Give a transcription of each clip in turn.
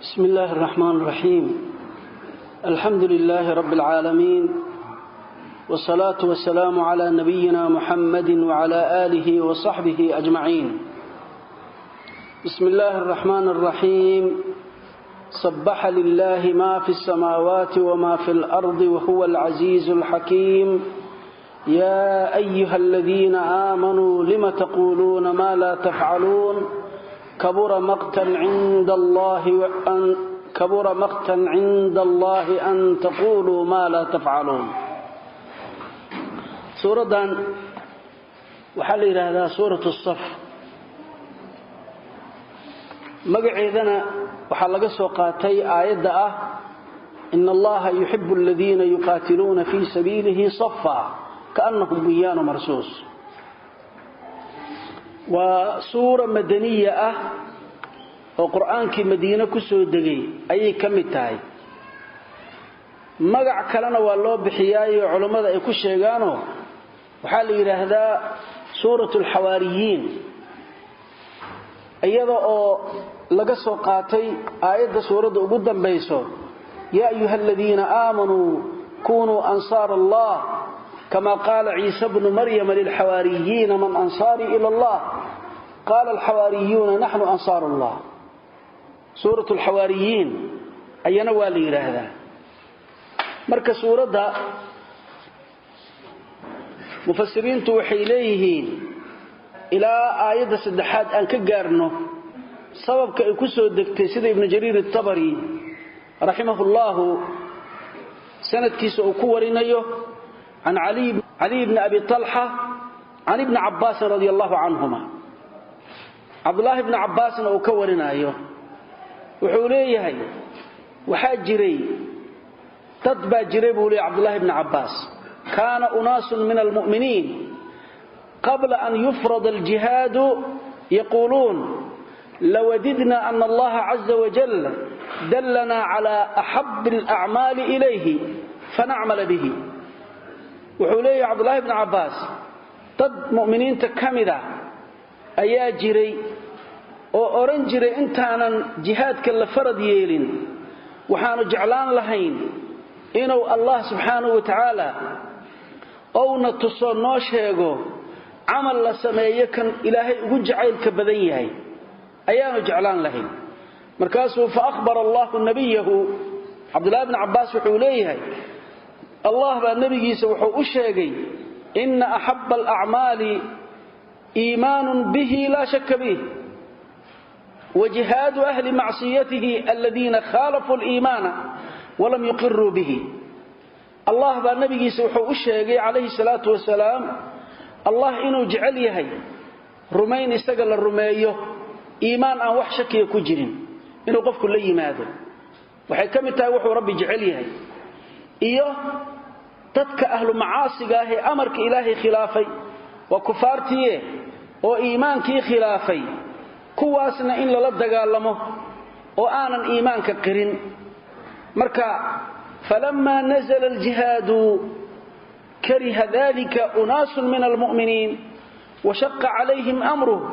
بسم الله الرحمن الرحيم. الحمد لله رب العالمين، والصلاة والسلام على نبينا محمد وعلى آله وصحبه أجمعين. بسم الله الرحمن الرحيم. سبح لله ما في السماوات وما في الأرض وهو العزيز الحكيم. يا أيها الذين آمنوا لم تقولون ما لا تفعلون كبر مقتا عند الله أن تقولوا ما لا تفعلون. سورة وحل إلى هذا سورة الصف. مقعدنا وحلق سوقاتي آيات إن الله يحب الذين يقاتلون في سبيله صفا كأنهم بنيان مرصوص. وسورة مدنية وقرآن كي مدينة كسو دقي أي كمتاي مقع كلنا والله بحياي علماء أي كشيغانو وحال يرهدا سورة الحواريين أيضا لقصوا قاتي آيات سورة أبدا بيسو يا أيها الذين آمنوا كونوا أنصار الله كما قال عيسى بن مريم للحواريين من أنصاري إلى الله قال الحواريون نحن أنصار الله. سورة الحواريين أي نوالي هذا مركز سورة دا مفسرين توحي إليه إلى آيات سدحات أن كقارنه سبب كيكسو الدكتي سيد ابن جرير الطبري رحمه الله سنة كيسو أكورين عن علي بن أبي طلحة عن ابن عباس رضي الله عنهما. عبد الله بن عباس أكورنا وحوليه وحاجري تطبع جريبه لي عبد الله بن عباس كان أناس من المؤمنين قبل أن يفرض الجهاد يقولون لوددنا أن الله عز وجل دلنا على أحب الأعمال إليه فنعمل به. وحوليه عبد الله بن عباس ضد مؤمنين تكمدا أيا جري oo oran jiray intaanan jihaadka la farad yeelin waxaanu jeclaan lahayn inuu Allah subhanahu wa ta'ala oo na tuso noo sheego amal la sameeyo kan Ilaahay ugu jacaylka badan yahay ayaanu jeclaan lahayn. markaasuu fa akhbar Allah nabiyahu Abdullah ibn Abbas wuxuu leeyahay Allah baa nabigiisa wuxuu u sheegay inna ahabba al-a'mali iimaanun bihi la shakka bihi وجهاد أهل معصيته الذين خالفوا الإيمان ولم يقروا به. الله بالنبي سوحو الشيقي عليه الصلاة والسلام الله إنه جعل يهي رمين استقل الرميه إيمان أن وحشك يكجرين إنه قف كل ماذا وحكمتها وحو ربي جعل يهي إياه تتك أهل معاصي أمرك إلهي خلافي وكفارتيه وإيمانك خلافي kuwaasna in la dagaalamo oo aanan iimaanka qirin. marka falamma nazala al-jihad kariha dhalika unas min al-mu'minin wa shaqqa alayhim amruhu.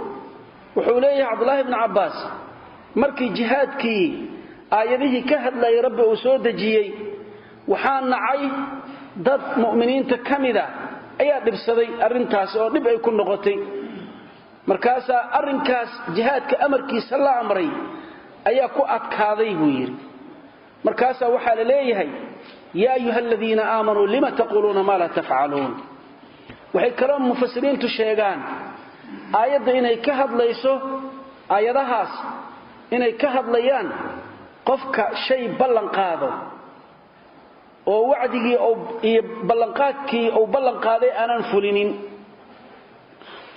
wuxuu leeyahay Abdullah ibn Abbas markii jihadkii aayadihi ka hadlay Rabbi uu soo dajiyay waxaan nacay dad mu'miniinta kamida ayaa dhibsaday arintaas oo dib ay ku noqotay. markaas arinkaas jihaadka amarkiisa la amray ayaa ku adkaaday buu yiri. markaas waxa la leeyahay ya ayyuhalladheena aamanu lima taquluna ma la taf'alun. waxay kala mufassiriintu sheegaan aayada inay ka hadlayso aayadahaas inay ka hadlayaan qofka shay ballan qaado oo wacdigii oo ballanqaadkii oo ballan qaaday aanan fulinin.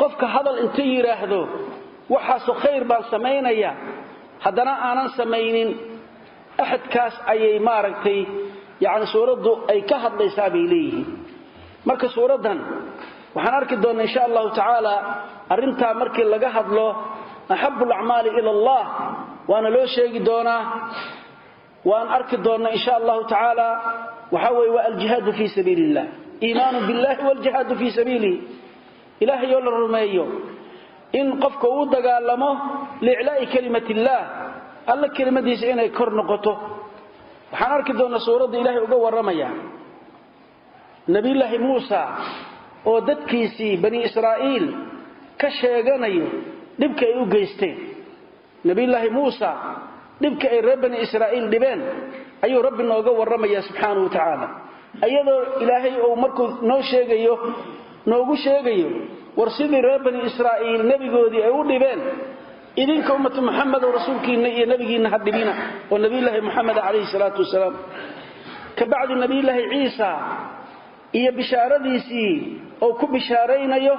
qofka hadal inta yiraahdo waxa soo khayr baan sameeynaya hadana aanan sameeynin ahadkaas ayay maaragtay yaani suuradu ay ka hadlaysaa biilihi. marka suuradan waxaan arki doonaa insha Allah ta'ala arinta markii laga hadlo ahabbul a'maali ila Allah waana loo sheegi doonaa waan arki doonaa insha Allah ta'ala waxa weeye waa al-jihad fi sabilillah iimaanu billahi wal jihad fi sabilihi. إلهي يقول الرميو إن قفك ودقالمه لإعلاء كلمة الله alla kelimadiisa inay kor noqoto waxaan arki doonaa suurada ilaahay uga waramaya nabiyullaahi Muusa oo dadkiisii bani Israa'iil ka sheeganayo dibka ay u geysteen nabiyullaahi Muusa dibka ay reer bani Israa'iil dhibeen ayuu rabbi nooga waramaya subhanahu wa ta'ala ayadoo ilaahay oo markuu noogu sheegayo war sidii reer bani Israa'iil nabigoodii ay u dhibeen idinka ummatu Muhammad oo rasuulkiina iyo nabigiina hadibina oo nabiyullaahi Muhammad alayhi salatu wasalaam ka bacdi nabiyullaahi Ciisa iyo bishaaradiisii oo ku bishaareynayo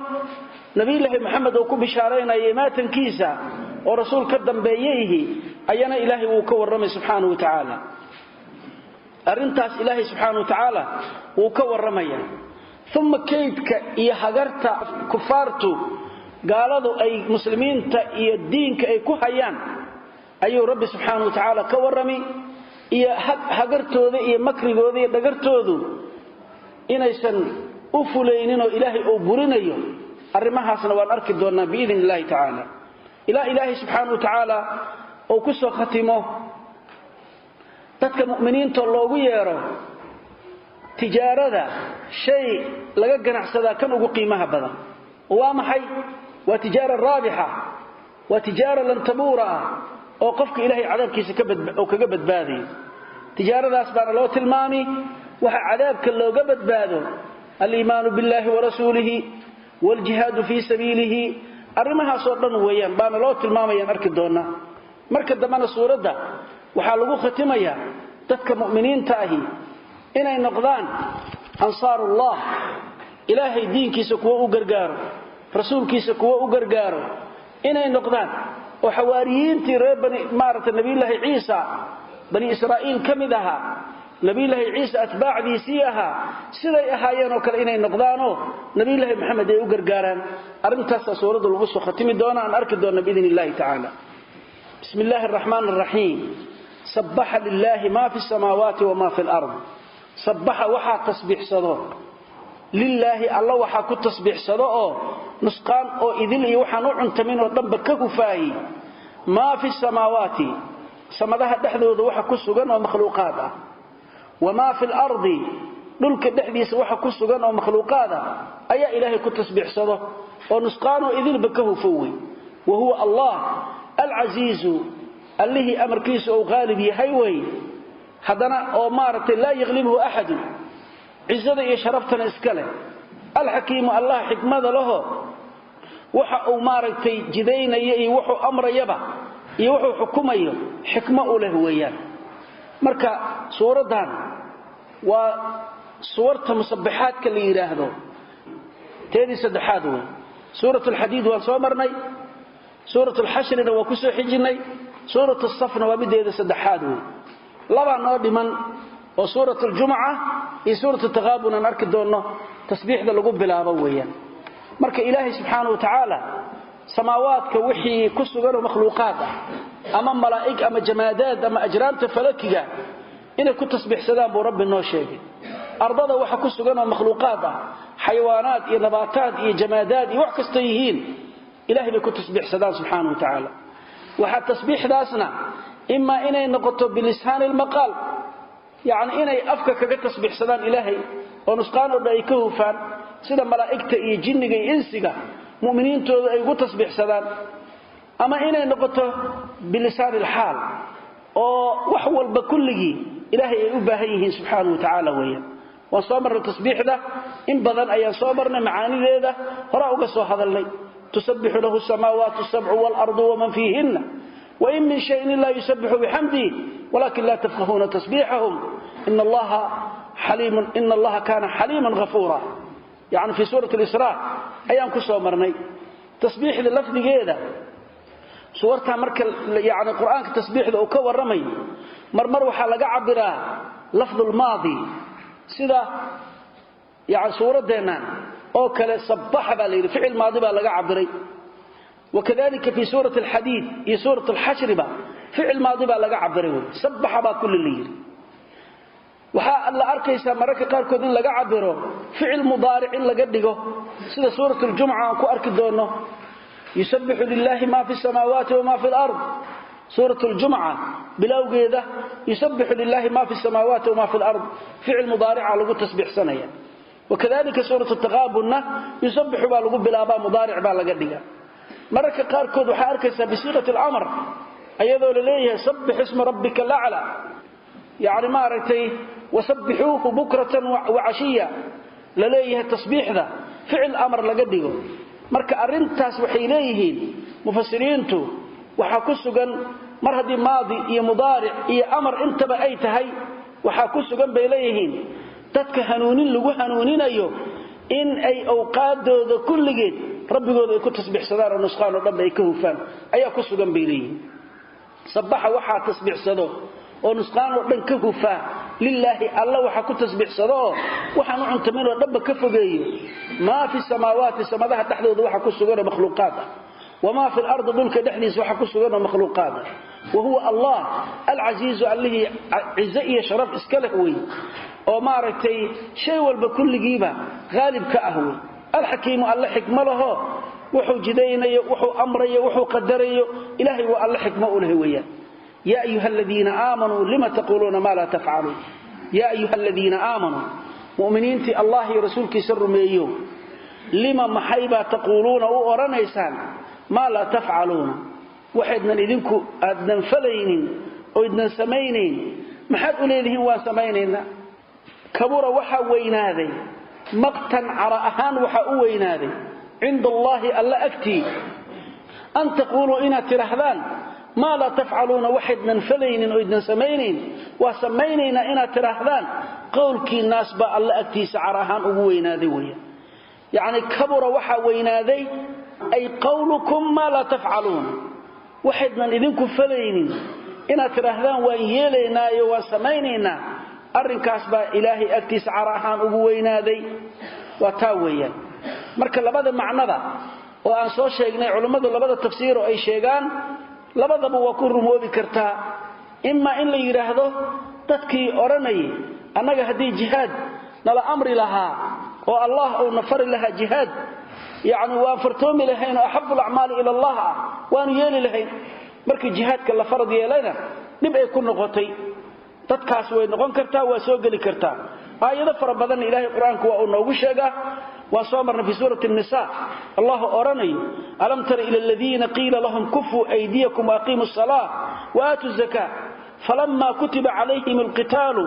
nabiyullaahi Muhammad oo ku bishaareynayo maatankiisa oo rasuul ka dambeeyay ayana ilaahay uu ka waramay subhanahu wa ta'ala arintaas ilaahay subhanahu wa ta'ala uu ka waramaya thumma kaydka iyo hagarta kufaartu gaaladu ay muslimiinta iyo diinka ay ku hayaan ayuu rabbi subhanahu wa ta'ala ka warami iyo hagartooda iyo makrigooda iyo dhagartoodu inaysan u fulaynin oo ilaahay uu burinayo arimahaasna waan arki doonaa biidhnillaahi ta'ala ilaahay subhanahu wa ta'ala oo ku soo khatimo dadka mu'miniinta loogu yeero tijaarada shay laga ganacsada kan ugu qiimaha badan waa maxay waa tijaara raabiha waa tijaara lan tabura oo qofka ilaahay cadaabkiisa kaga badbaadiyo tijaaradaas baa loo tilmaami waxa cadaabka looga badbaado al-iimaanu billahi wa rasuulihi wal jihad fi sabilihi arimaha soo dhan weeyaan baa loo tilmaamayaan arki doona marka dambana suurada waxa lagu khatimayaa dadka mu'miniinta ahi inay noqdaan ansaarullah ilaahay diinkiisa kuwa u gargaaro rasuulkiisa kuwa u gargaaro inay noqdaan oo xawaariyiintii reer bani nabiyullaahi Ciisa bani Israa'iil kamidaha nabiyullaahi Ciisa atbaacdiisii aha siday ahaayeen oo kale inay noqdaanoo nabiyullaahi Muhammad ay u gargaaraan arintaas suurada lagu soo khatimi doona aan arki doona biidhnillaahi ta'ala bismillaahir rahmaanir rahiim sabbaha lillahi ma fi samaawaati wa ma fi al-ard sabbaha waxa tasbiixsado lillahi alla waxa ku tasbiixsado oo nusqaan oo idil iyo waxaan u cuntamin oo dhanba ka hufaayi ma fi samaawaati samadaha dhaxdooda waxa ku sugan oo makhluuqaad ah wama fi al-ard dhulka dhaxdiisa waxa ku sugan oo makhluuqaad ah ayaa ilaahay ku tasbiixsado oo nusqaan oo idil ba ka hufoowi wa huwa allah al-aziz alladhi amarkiisu oo qaalib yahay way hadana oo maartay la yaghlibuhu ahad عزة iyo sharaftana iska leh al-hakim allah xikmada laho waxa uu maartay jideynaya iyo wuxuu amrayaba iyo wuxuu xukumayo xikmo u leh weeyaan marka suuradan waa suurta musabbihaadka la yiraahdo teedi saddexaad way suuratul hadiid waa soo marnay suuratul hashrina waa ku soo xijinay suuratul safna waa mideeda saddexaad way laba noo dhiman oo suuratul jum'a iyo suuratul taghaabun aan arki doono tasbiixda lagu bilaabo weeyaan marka ilaahay subhanahu wa ta'ala samaawaadka wixii ku sugan makhluuqaad ama malaa'ig ama jamaadaad ama ajraamta falakiga inay ku tasbiixsadaan buu rabbi noo sheegay ardada waxa ku sugan makhluuqaad xayawaanaad iyo nabaataad iyo jamaadaad iyo wax kasta yihiin ilaahay bay ku tasbiixsadaan subhanahu wa ta'ala waxa tasbiixdaasna imma inay noqoto bilisaanil maqal يعني inay afka kaga tasbiixsadaan ilaahay oo nusqaan oo ay ka hufaan sida malaa'igta iyo jinniga iyo insiga muuminiintooda ay ugu tasbiixsadaan ama inay noqoto bilisaan al-haal oo wax walba kulligi ilaahay ay u baahan yihiin subhanahu wa ta'ala weeyaan wa samar tasbiixda in badan ayaan soo marnay macaanideeda hore uga soo hadalnay tusabbihu lahu as-samaawaatu as-sab'u wal-ardu wa man fiihinna وإن من شيء لا يسبح بحمده ولكن لا تفقهون تسبيحهم إن الله كان حليما غفورا يعني في سورة الإسراء أيام كسو مرني تسبيح للفظ جيدا سورتها مركل يعني القرآن كتسبيح له كور رمي مرمر وحلقة عبرا لفظ الماضي سيدا يعني سورة دينا أو كلا صبح بالي فعل ماضي بالغا عبري وكذلك في سورة الحديد هي سورة الحشر با فعل ماضي با لغا عبره سبح با كل الليل وها الله اركيسا mararka qaar kood in laga cabiro ficil mudaaric in laga dhigo sida suuratul jum'a ku arki doono yusabbihu lillahi ma fi samawati wa ma fi al-ard سورة الجمعة بلاوغيده يسبح لله ما في السماوات وما في الأرض فعل مضارع على تسبيح سنية. وكذلك سورة التغابن يسبح بالغ بلابا مضارع بالغدغا مرك قاركود waxa arkaysa bisiiqat al-amr ayadoo leeyahay sabbih isma rabbika al-a'la yaani ma aragtay wasabbihuhu bukratan wa 'ashiya leeyahay tasbiixda ficil amr laga dhigo marka arintaas waxay leeyihiin mufassiriintu waxa ku sugan mar hadii maadi iyo mudaaric iyo amr intaba ay tahay waxa ku sugan bay leeyihiin dadka hanuunin lagu hanuuninayo in ay awqaadooda kulligeed rabbigooda ay ku tasbiixsadaan oo nusqaan oo dhan ay ka hufaan ayaa ku sugan beelay sabaxa waxa tasbiixsado oo nusqaan oo dhan ka hufaa lillahi alla waxa ku tasbiixsado waxaan u cuntamin oo dhanba ka fogeeyo ma fi samaawaati samadaha taxdooda waxa ku sugan makhluuqaad وما في الأرض دولك دحديس waxa ku sugan makhluuqaad وهو الله العزيز الذي عزئي شرف iskale way oo maaragtay shay walba kulligiiba غالب ka ah way الحكيم الله حكمه له وحو جدينيه وحو امريه وحو قدريه الهي والله حكمه له ويا يا ايها الذين امنوا لما تقولون ما لا تفعلون يا ايها الذين امنوا مؤمنين في الله ورسوله سرميو لما محيبا تقولون ورنيسان ما لا تفعلون وحدنا idinku aadnan falaynin oo idnan sameeynin maxad u leeyihiin waa sameeynayna kabura waxa weynaaday مقتن عراءهان وحاوينادي عند الله ألا أكتي أن تقولوا إنا ترهذان ما لا تفعلون وحد من فلين وإذن سمينين وسمينين إنا ترهذان قولك الناس بأ ألا أكتي سعراهان أبوينادي ويا يعني كبر وحاوينادي أي قولكم ما لا تفعلون واحد من إذنكم فلين إنا ترهذان وإيلينا وسمينينا arrinkaas baa ilaahay agtiisa carahan ugu weynaaday waa taa weeyaan marka labada macnada oo aan soo sheegnay culimadu labada tafsiir oo ay sheegaan labadaba waa ku rumoobi kartaa imma in la yiraahdo dadkii oranay annaga hadii jihad nala amri laha oo Allah uu nafari laha jihad yaani waa fartoomi lahayn ahabul a'mal ila Allah waan yeeli lahayn markii jihadka la farad yeelayna dib ay ku noqotay dadkaas way noqon kartaa waa soo gali kartaa aayado fara badan ilaahay quraanku waa uu noogu sheegaa waa soo marna fi suurati an-nisaa Allah oranay alam tara ila alladheena qila lahum kufu aydiyakum wa aqimus salah wa atuz zakah falamma kutiba alayhim al-qital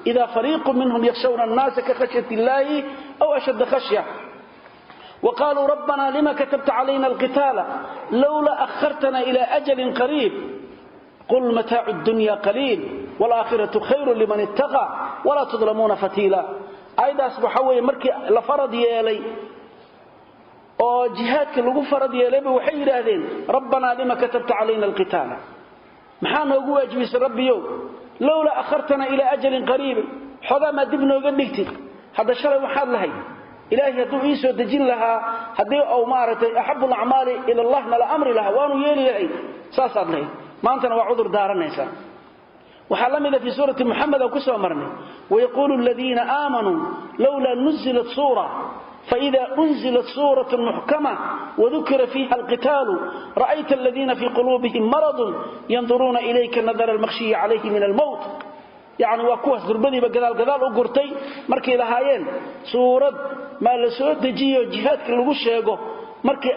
idha fariqun minhum yakhshawna an-nasa ka khashyati Allahi aw ashadda khashyah وقالوا ربنا لما كتبت علينا القتال لولا أخرتنا إلى أجل قريب قل متاع الدنيا قليل والآخرة خير لمن اتقى ولا تظلمون فتيلا أيضا أصبحوا مركي لفرض يالي أو جهادك لغو فرض يالي بوحير هذين ربنا لما كتبت علينا القتال محانا وقوة أجويس ربي يوم لولا أخرتنا إلى أجل قريب حضا ما دبنا وقلقتي هذا الشرع وحاد لهي إلهي هدو إيسو دجين لها هدو أو مارتي أحب الأعمال إلى الله نلا أمر لها وانو يالي لهي ساساد لهي ما أنتنا وعذر دارنا وحلمنا في سورة محمد وكسوة مرني ويقول الذين آمنوا لولا نزلت سورة فإذا أنزلت سورة محكمة وذكر فيها القتال رأيت الذين في قلوبهم مرض ينظرون إليك نظر المخشي عليه من الموت يعني وكوه ذربني بقدال أقرتي مركي لهايين سورة ما لسود دجيه جهادك لغو شيغو markii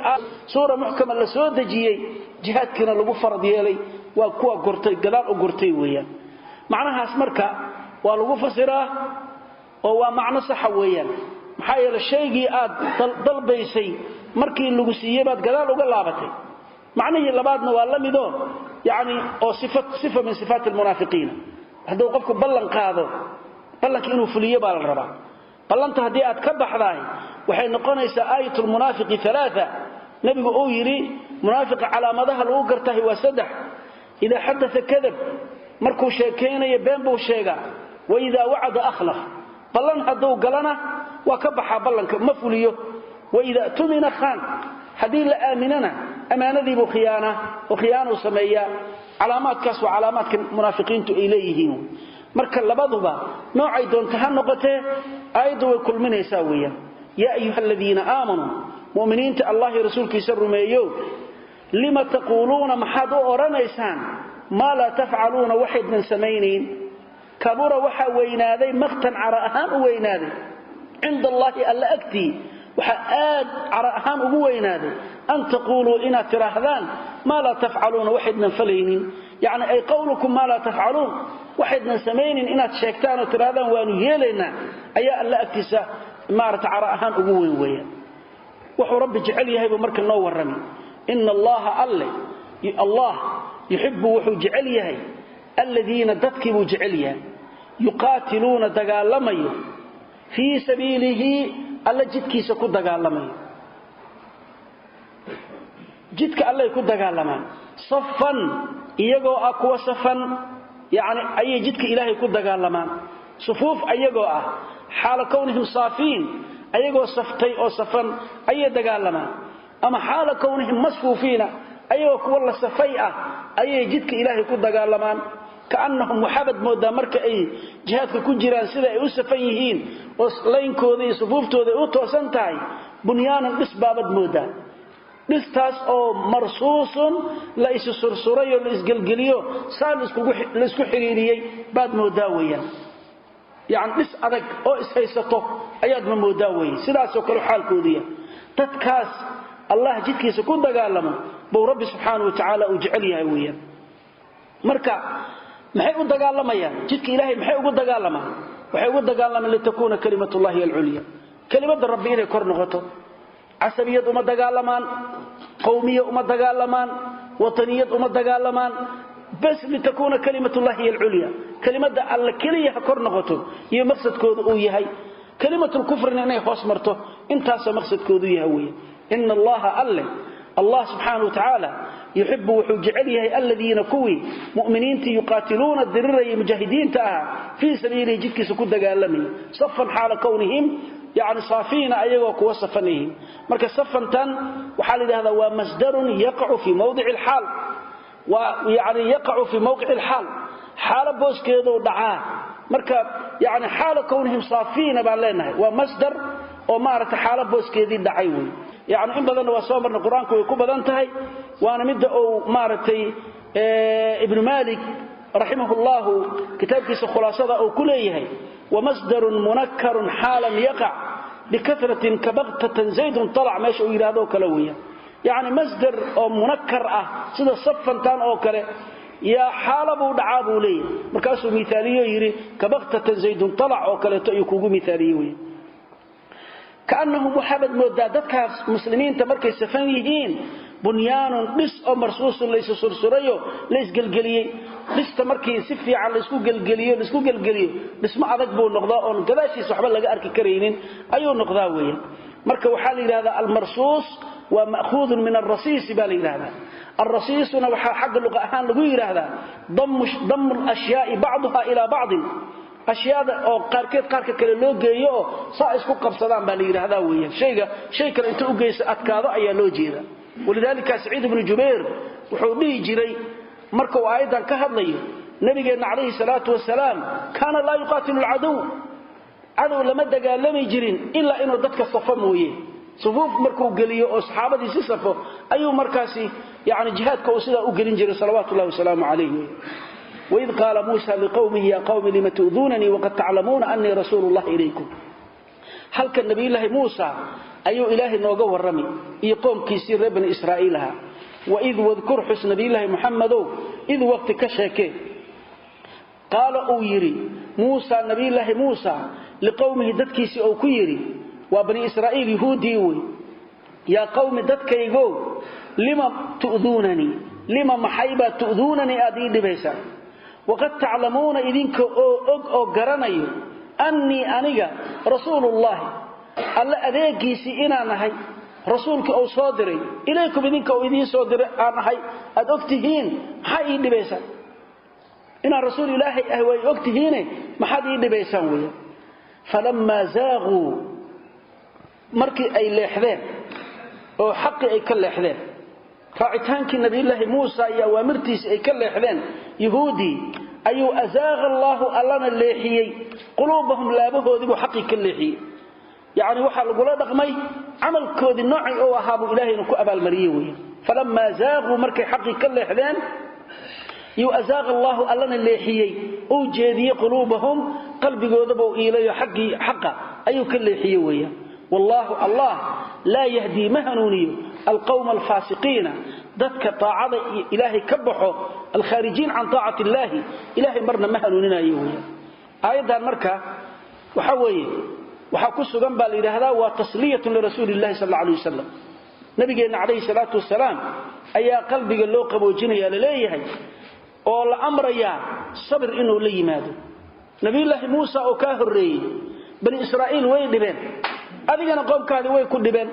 suura muhkama la soo dajiyay jihadkina lagu farad yeelay waa kuwa gortay gadaal u gortay weeyaan macnahaas marka waa lagu fasiraa oo waa macno sax weeyaan maxaa yeelay sheegii aad dalbaysay markii lagu siiyay baad gadaal uga laabatay macnaheedu labaadna waa la mido yaani oo sifa min sifaat almunaafiqiin haduu qofku ballan qaado ballanka inuu fuliyo baa la rabaa ballanta hadii aad ka baxday waxay noqonaysaa aayatul munaafiqi 3 nabigu oo yiri munaafiqa calaamadaha lagu gartay waa 3 ida hadatha kadab markuu sheekeenayo been buu sheegaa wa ida wa'ada akhlaf ballan haduu galana waa ka baxa ballanka ma fuliyo wa ida tumina khan hadii la aaminana amaanadii buu khiyaano sameeyaa calaamaadkaas waa calaamaadka munaafiqiintu ay leeyihiin marka labaduba noocay doonto ha noqotee ayadu way kulminaysaa weeyaan يا أيها الذين آمنوا مؤمنين الله رسولك يسرميو لما تقولون محادو أورانيسان ما لا تفعلون وحد من سمينين كبر وحا وينادي مقتا عراءهان وينادي عند الله ألا أكتي وحآد عراءهان وينادي أن تقولوا إنا تراهدان ما لا تفعلون وحد من فلينين يعني أي قولكم ما لا تفعلون واحد من سمينين إنا تشيكتان وتراهدان وانو يلينا أي ألا أكتسا مارت عراءهان وين وحو رب جعلي هاي بمرك النور رمي إن الله الله يحب وحو جعلي هاي الذين تذكبوا جعليها يقاتلون دقالمي في سبيله ألا جدك يسكو دقالمي جدك ألا يكو دقالما صفا إيقو أكو صفا يعني أي جدك إلهي يكو دقالما صفوف أيقو حال كونهم صافين أيقو صفتي أو صفا أي دقالما أما حال كونهم مصفوفين أيقو كوالله صفيئة أي جدك إلهي يكو دقالما كأنهم محبد مودا مركا أي جهادك كجيران سيدا أي أسفيهين وصلين كودي صفوف تودي أوتوسان تاي بنيانا بس بابد مودا بس تاس أو مرصوص ليس سرسوري ليس قلقليو سال لسكو حريريي بعد موداويا يعني بس أدك أو إسهيسته أياد من موداوي سيدا سوكالو حال كودية تتكاس الله جدك يسكون دقالما بو رب سبحانه وتعالى وجعليها ويا مركا maxay u dagaalamayaan jidka ilaahay maxay ugu dagaalamaan waxay ugu dagaalamaan litakuuna kalimatullahi al-ulya kalimada rabbi inay kor noqoto asabiyad uma dagaalamaan qowmiyad uma dagaalamaan wataniyad uma dagaalamaan bas litakuuna kalimatullahi al-ulya kalimada alla kaliya kor noqoto iyo maqsadkoodu uu yahay kalimatul kufrina inay hoos marto intaas maqsadkoodu yahay inna allaha الله سبحانه وتعالى يحب وحجعليه الذين كوي مؤمنين يقاتلون الدرر مجاهدين في سبيل جدك سكود دغالمي صفا حال كونهم يعني صافين ايغو كوصفنهم marka صفنتان waxa la yiraahdaa waa masdar yaqa'u fi mawdi' al-hal wa yani yaqa'u fi mawqi' al-hal xaala booskeedu dhacaa marka yani xaala كونهم صافين baa leenahay waa masdar oo maarata xaala booskeedii dhacay way يعني إن بدنا وصامرنا القرآن كوي بدنتهاي وأنا مدة أو مارتي ابن مالك رحمه الله كتاب كيس خلاصة أو كليهاي ومصدر منكر حالا يقع بكثرة كبغتة زيد طلع ماشي إلى هذا كلوية يعني مصدر أو منكر سيدا صفا تان أو كله يا حالبو دعابو لي مركاسو مثالية يري كبغتة زيد طلع أو كله يكوغو مثالية كأنهم محبد مودادتك مسلمين تمركي سفنيين بنيان بس أو مرصوص ليس سرسريو ليس قلقلي بس تمركي سفي على لسكو قلقليو بس ما عدك بو النقضاء كذاشي صحبا لقى أركي كرينين أيو النقضاوية مركا وحالي هذا المرصوص ومأخوذ من الرصيص بالي هذا الرصيص وحا حق اللقاء لقوير هذا ضم الأشياء بعضها إلى بعض أشياء أو قاركات كلا لو جيو صائص كو قبصدان با ليراهدا ويه شيء كلا انت او جيس ادكاado ayaa loo jeeda ولذلك سعيد بن جبير wuxuu dhigi jiray markuu aayadan ka hadlayo nabigeena kaleey salaatu wasalaam kana la yuqatilu al-adu lama dagaalami jirin illa inuu dadka safo mooyee sufuuf markuu galiyo oo saxaabadiisa safo ayuu markaasi yaani jihadka uu sida u galin jiray salaatu allah wasalaam alayhi وإذ قال موسى لقومه يا قوم لم تؤذونني وقد تعلمون أني رسول الله إليكم هل كان نبي الله موسى أي إله نوغا ورمي يقوم كيسير ابن إسرائيلها وإذ واذكر حسن نبي الله محمد إذ وقت كشاكي قال أويري موسى نبي الله موسى لقومه ددكيسي أو كيري وابن إسرائيل يهوديوي يا قوم ددكيغو لما تؤذونني لما محيبا تؤذونني أدين بيسا وقد تعلمون إذنك أو قرنيو أني أنيقى رسول الله ألا أذيكيسي إنا نهي رسولك أو صادري إليكم إذنك أو إذين صادري نهي أدوكتهين حي إذن بيسا إنا رسول الله أهوي أكتهين ما حد إذن بيسا ويا فلما زاغوا مركي أي لحذين أو حقي أي كل لحذين راعتانك النبي الله موسى يا وامرتيس اي كل خدان يهودي ايو ازاغ الله اللنا الليحيي قلوبهم لابهودي وحقي كليحي يعني waxa lagu la dhaqmay amalkoodi nooci oo ahaabu ilaahay ku abaal mariyay فلما زاغوا markay xaqi ka leexdeen يؤزاغ الله ألنا الليحيي أو جيدي قلوبهم قلبي قوضبوا إليه حقا أيو كالليحيي ويا والله الله لا يهدي مهنوني القوم الفاسقين ذاتك طاعة إلهي كبحوا الخارجين عن طاعة الله إلهي مرنا مهنوننا أيوه أيضا مركا وحاكسوا جنبا لهذا وتصلية لرسول الله صلى الله عليه وسلم نبينا عليه الصلاة والسلام أي قلبي قال له قبوجيني يا لليه أول أمر يا صبر إنه لي ماذا نبي الله موسى وكاهر ري بني إسرائيل وين دبن أذينا قوم كذا وين كل دبن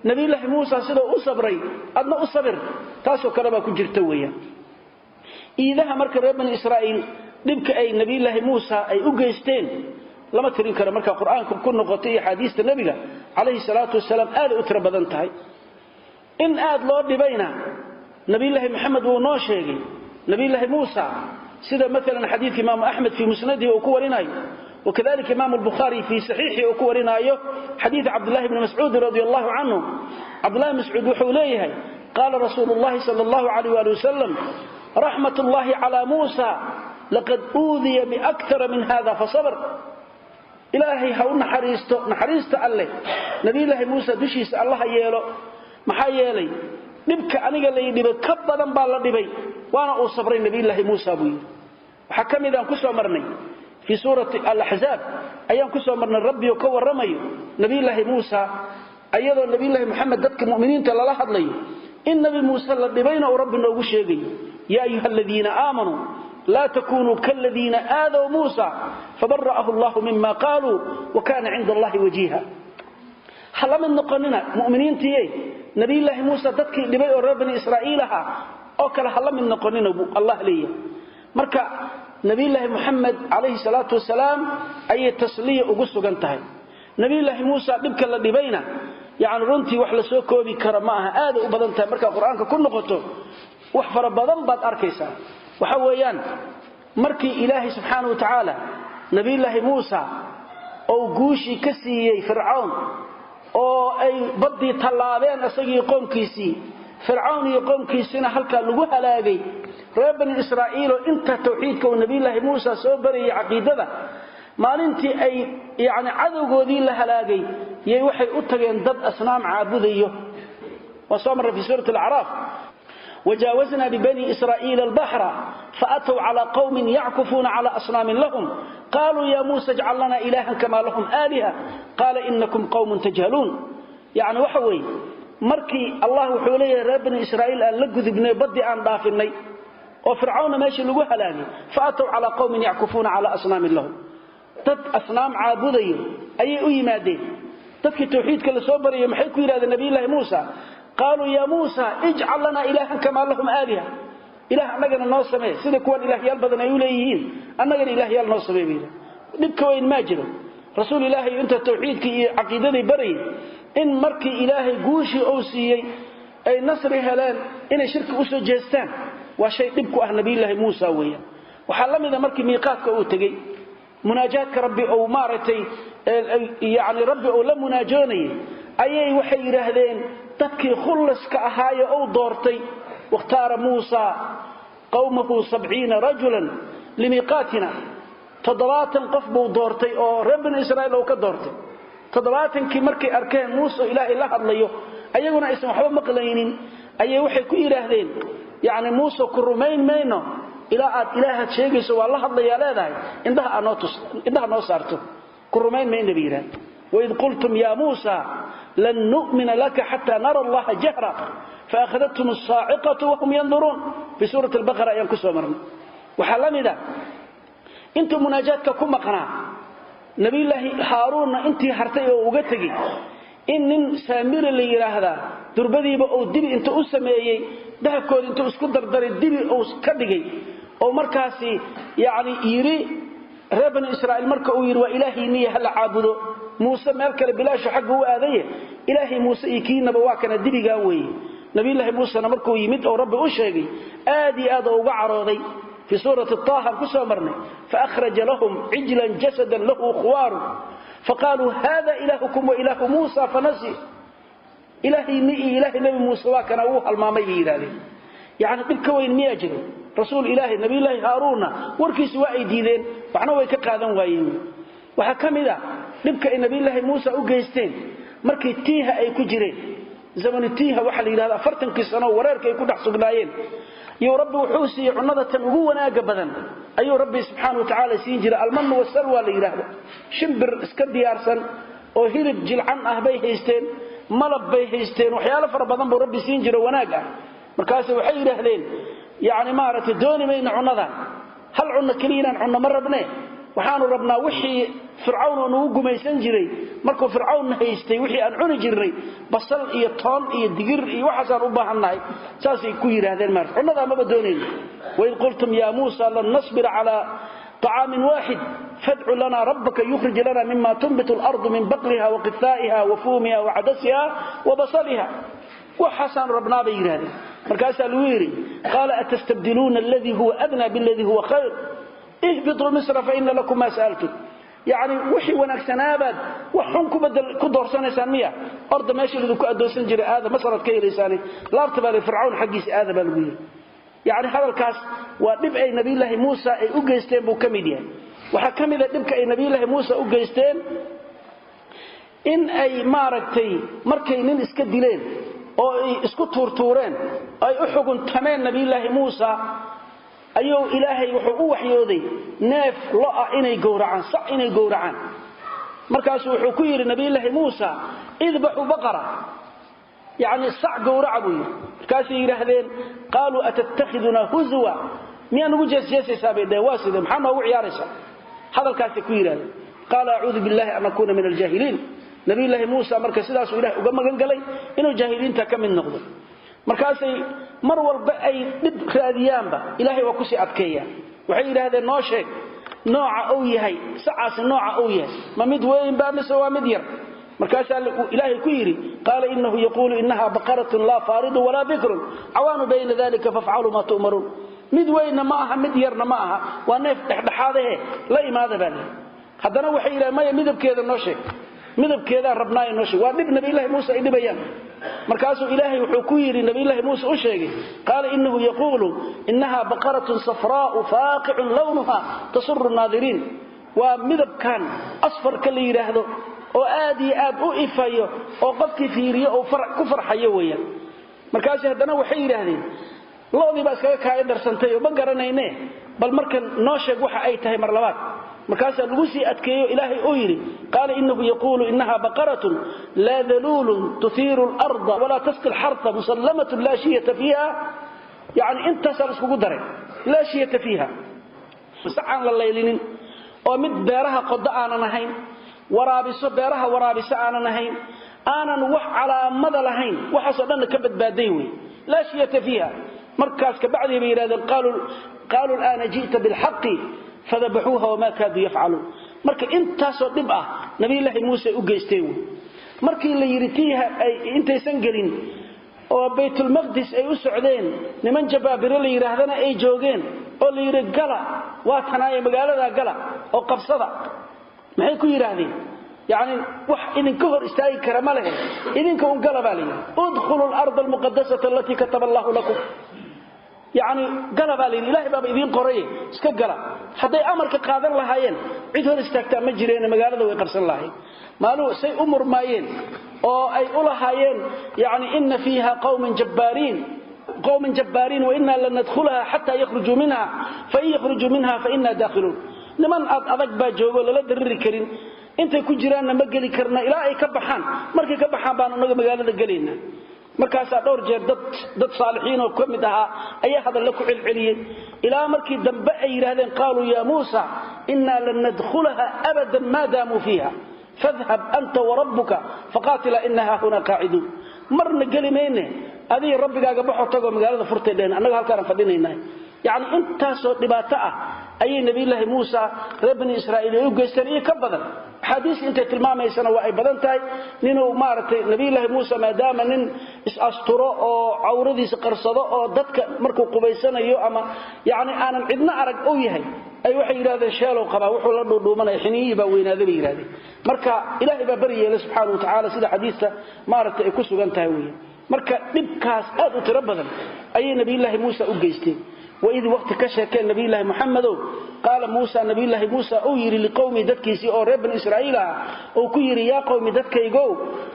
نبي الله موسى سيده أصبري أدنى أصبر تاسو كلامك جرتويا إذا مركب بني إسرائيل دبك أي نبي الله موسى أي أجيستين لما ترين كلام مركب القرآن كل نقطة حديث النبي عليه الصلاة والسلام آل أترى بدنتهاي إن آد لورد بينا نبي الله محمد وناشيغي نبي الله موسى سيدا مثلا حديث إمام أحمد في مسنده وكورناي وكذلك إمام البخاري في صحيحه وكورناي حديث عبد الله بن مسعود رضي الله عنه عبد الله بن مسعود وحوليه قال رسول الله صلى الله عليه وآله وسلم رحمة الله على موسى لقد أوذي بأكثر من هذا فصبر إلهي هون نحريست الله نبي الله موسى دشيس الله يالو maxaa yeelay dibka aniga la yidhi ka badan baa la dhibay waana uu sabray nabi ilaahi Muuse buu waxa kamidaan ku soo marnay fi suurati al-ahzab ayaan ku soo marnay rabbi oo ka waramayo nabi ilaahi Muuse ayadoo nabi ilaahi Muhammad dadka muuminiinta la hadlayo in nabi Muuse la dhibayna oo rabbi noogu sheegay ya ayyuhalladheena aamanu la takunu kalladheena aadaw Muuse fabarra'ahu Allah mimma qalu wa kana 'inda Allah wajiha هل من نقننا مؤمنين تيه نبي الله موسى دتك دبي أو ربني إسرائيلها أو كله هل من نقننا الله ليه مركا نبي الله محمد عليه الصلاة والسلام أي تسلية وقصة جنتها نبي الله موسى دبك اللي دبينا يعني رنتي وحلا سوكو بكرمها هذا وبدنتها مركا القرآن كل نقطه وحفر بدن بد أركيسا وحويان مركي إلهي سبحانه وتعالى نبي الله موسى أو جوشي كسي فرعون oo ay badii talaabeen asagii qoomkiisii fircawn iyo qoomkiisina halka lagu halaagay reer bani israa'iil oo inta tawxiidka oo nabi ilaahi muusa soo bariyay aqeedada maalintii ay yaani cadawgoodii la halaagay yey waxay u tageen dad asnaam caabudayo وصامر في سورة الأعراف وجاوزنا ببني إسرائيل البحر فأتوا على قوم يعكفون على أصنام لهم قالوا يا موسى اجعل لنا إلها كما لهم آلهة قال إنكم قوم تجهلون يعني وحوي مركي الله وحوليه ربنا إسرائيل أن لقذ ابني بدي أن ضافني وفرعون ماشي لقوها لاني فأتوا على قوم يعكفون على أصنام لهم تد أصنام عابدين أي مادين تدك التوحيد كلا صبر يمحيكوا إلى النبي الله موسى قالوا يا موسى اجعل لنا إلها كما لهم آلهة إله أننا نوصمه سيدك وان إله يالبدنا يوليهين أننا إله يالنوصمه بينا نبك وين ماجره رسول الله أنت التوحيد كي عقيدني بري إن مركي إلهي قوشي أوسيي أي نصر هلال إن شرك أسو جيستان وشيء نبكو نبي الله موسى ويا وحلم إذا مركي ميقاتك أو تجي مناجاتك ربي أو مارتي يعني ربي أو لم مناجوني أي وحي رهدين تدكي خلص كأهاية أو دورتي واختار موسى قومه 70 رجلا لميقاتنا تضلاتا قفبوا دورتي أو ربنا إسرائيل أو كدورتي تضلاتا كي مركي أركان موسى إله الله الله أيقنا اسم حبا مقلينين أي وحي كي رهدين يعني موسى كرمين مينو إله شيء سوى الله الله يلاذا إنها نوصارته كرمين مين نبيرا وإذ قلتم يا موسى لن نؤمن لك حتى نرى الله جهرا فأخذتهم الصاعقة وهم ينظرون في سورة البقرة ينكسوا مرنا وحلمي ذا انتم مناجاتك كم قناع نبي الله هارون انت هرتي وقتك إن سامير اللي يرى هذا دربدي بأو دبي انت أسمي دهكود انت اسكدر در الدبي أو كدقي أو مركاسي يعني يري ربنا إسرائيل مركا ويري وإلهي نية هل عابدو موسى مالك بلاش حقه وآذيه إلهي موسى يكينا بواكنا الدبي قاوي نبي الله موسى مركو يمد أو رب أشهي آدي وقعرضي في سورة الطه كسو مرني فأخرج لهم عجلا جسدا له خوار فقالوا هذا إلهكم وإله موسى فنسي إلهي نبي موسى وكان أوها المامي ذلك يعني بالكوين مياجر rasuul ilaahi nabi ilaahi haaruna warkiisa waa ay diideen waxna way ka qaadan waayeen waxa kamida dibka ay nabi ilaahi muusa u geysteen markii tiiha ay ku jireen zaman tiiha waxa la yiraahdaa 40 sano wareerka ay ku dhax sugnaayeen iyo rabbi wuxuu siiyay cunada tan ugu wanaaga badan ayuu rabbi subhanahu wa ta'ala siin jiray alman wasalwa la yiraahdo shimbir iska diyaarsan oo hilib jilcan ah bay haysteen malab bay haysteen waxyaalo fara badan buu rabbi siin jiray wanaag ah markaas waxay yiraahdeen yaani maarata dooni mayna cunada hal cunna kaliya cunna marabne waxaanu rabnaa wixii fircawn uu gumaysan jiray markuu fircawn haystay wixii aan cuni jirnay basal iyo toon iyo digir iyo waxaas u baahanahay saasay ku yiraahdeen mar cunada ma badooneen way qultum ya muusa lan nasbir ala طعام واحد فادع لنا ربك يخرج لنا مما تنبت الأرض من بقلها وقثائها وفومها وعدسها وبصلها وحسن ربنا بيرهن مركز الويري قال أتستبدلون الذي هو أدنى بالذي هو خير اهبطوا مصر فإن لكم ما سألتم يعني وحي ونكسنابد وحنكم بدل كدور سنة سامية أرض ماشي لذلك أدوسن جري هذا مسرت كي لساني لا ارتبال فرعون حقيس هذا بالويري يعني هذا الكاس ودبع نبي الله موسى أي أجيستين بوكميديا وحكم إذا دبع نبي الله موسى أجيستين إن أي ماركتي مركينين إسكدلين أو إسكتورتورين أي أحكم تمام نبي الله موسى أيو إلهي وحقوق حيودي ناف لقى إني جورعان صع إني جورعان مركز وحكير نبي الله موسى اذبحوا بقرة يعني الصع جورعبوي كاسي يرهدين قالوا أتتخذنا هزوا ميان وجه سياسي سابق دواسد محمد وعيارسا هذا الكاسي كويرا قال أعوذ بالله أن أكون من الجاهلين نبي الله موسى مركز سداس إله وقام قنقلي إنه جاهلين تكم النقض مركزي مرور بأي دب خاديان با إلهي وكسي أبكيا وحير هذا النوشك نوع أوي هاي سعاس نوع أوي ما مدوين با مسوا مدير مركز إلهي كويري قال إنه يقول إنها بقرة لا فارض ولا بكر عوان بين ذلك فافعلوا ما تؤمرون مدوين معها مديرنا معها ونفتح هذا لا ماذا بالي هذا نوحي إلى ما يمدب كذا النوشك مدب كذا ربنا النوشك وابن نبي الله موسى إلي بيان مركز إلهي وحكويري نبي الله موسى أشيغي قال إنه يقول إنها بقرة صفراء فاقع لونها تصر الناظرين ومدب كان أصفر كاللي يرهده oo aad iyo aad u ifayo oo qofkii fiiriyo oo ku farxayo weeyaan markaas hadana waxay yiraahdeen loodi baa iskaga kaay darsantay oo ma garanayne bal markan noo sheeg waxa ay tahay mar labaad markaas lagu sii adkeeyo ilaahay oo yiri qaal innahu yaqulu innaha baqaratun la dalulun tuthiru al-ardh wa la tasqi al-harth musallamatun la shiyata fiha yani inta sar isku daray la shiyata fiha sa'an la leelinin oo mid beeraha qodda aanan ahayn waraabiso beeraha waraabiso aanan ahayn aanan wax calaamada lahayn waxa soo dhan ka badbaaday way la shiyata fiha markaas ka bacdi bay yiraahdeen qaalu alana ji'ta bil haqqi fadhabuha wama kaadu yaf'alun marka inta soo dib ah nabi ilaahi muuse u geystay way markii la yiritiha ay intaysan galin oo baytul maqdis ay u socdeen niman jabaabir la yiraahdana ay joogeen oo la yiri gala waa tanaaye magaalada gala oo qabsada maxay ku yiraahdeen يعني wax idin ka hor istaagi kara ma lahayn idinka un galabaalay udkhulu al-ard al-muqaddasah allati kataba Allah lakum يعني galabaalay ilaahay baa idin qoray iska gala haday amarka qaadan lahaayeen cid hor istaagta ma jireen magaalada way qarsan lahayn maalu say umur maayeen oo ay u lahaayeen يعني inna fiha qawman jabbarin wa inna lan nadkhulaha hatta yakhruju minha fa yakhruju minha fa inna dakhilun niman adag baa joogo la diriri karin intay ku jiraan ma gali karna ilaa ay ka baxaan markay ka baxaan baan anaga magaalada galeena markaas dhowr jeer dad saalixiin oo kamid aha ayaa hadal la ku cilciliyay ilaa markii dambe ay yiraahdeen qaalu ya muusa inna lan nadkhulaha abadan ma daamu fiha fadhhab anta wa rabbuka faqatila innaha huna qa'idun marna galimayne adii rabbigaaga baxo tago magaalada furteedeen anaga halkaan fadhinaynaa يعني انت سو دباته اي نبي الله موسى ربني اسرائيل او geystan ka badan حديث انت tilmaameysana waa ay badan tahay ninuu maartay nabi الله موسى maadaama nin is asturo oo awradiisa qarsado oo dadka markuu qubaysanayo ama yaani aanan cidna arag oo yahay ay waxay yiraahdeen sheelo qaba wuxuu la dhuudhuumanay xiniyi ba weynaaday yiraahdeen marka ilaahay baa bariyay subhanahu wa ta'ala sida xadiiska maartay ay ku sugan tahay weey marka dibkaas aad u tiro badan ay nabi الله موسى u geysteen وإذ وقت كشك نبي الله محمد قال موسى نبي الله موسى أو يري لقومي ددكيسي أو رب إسرائيل أو كيري يا قومي ددكيغو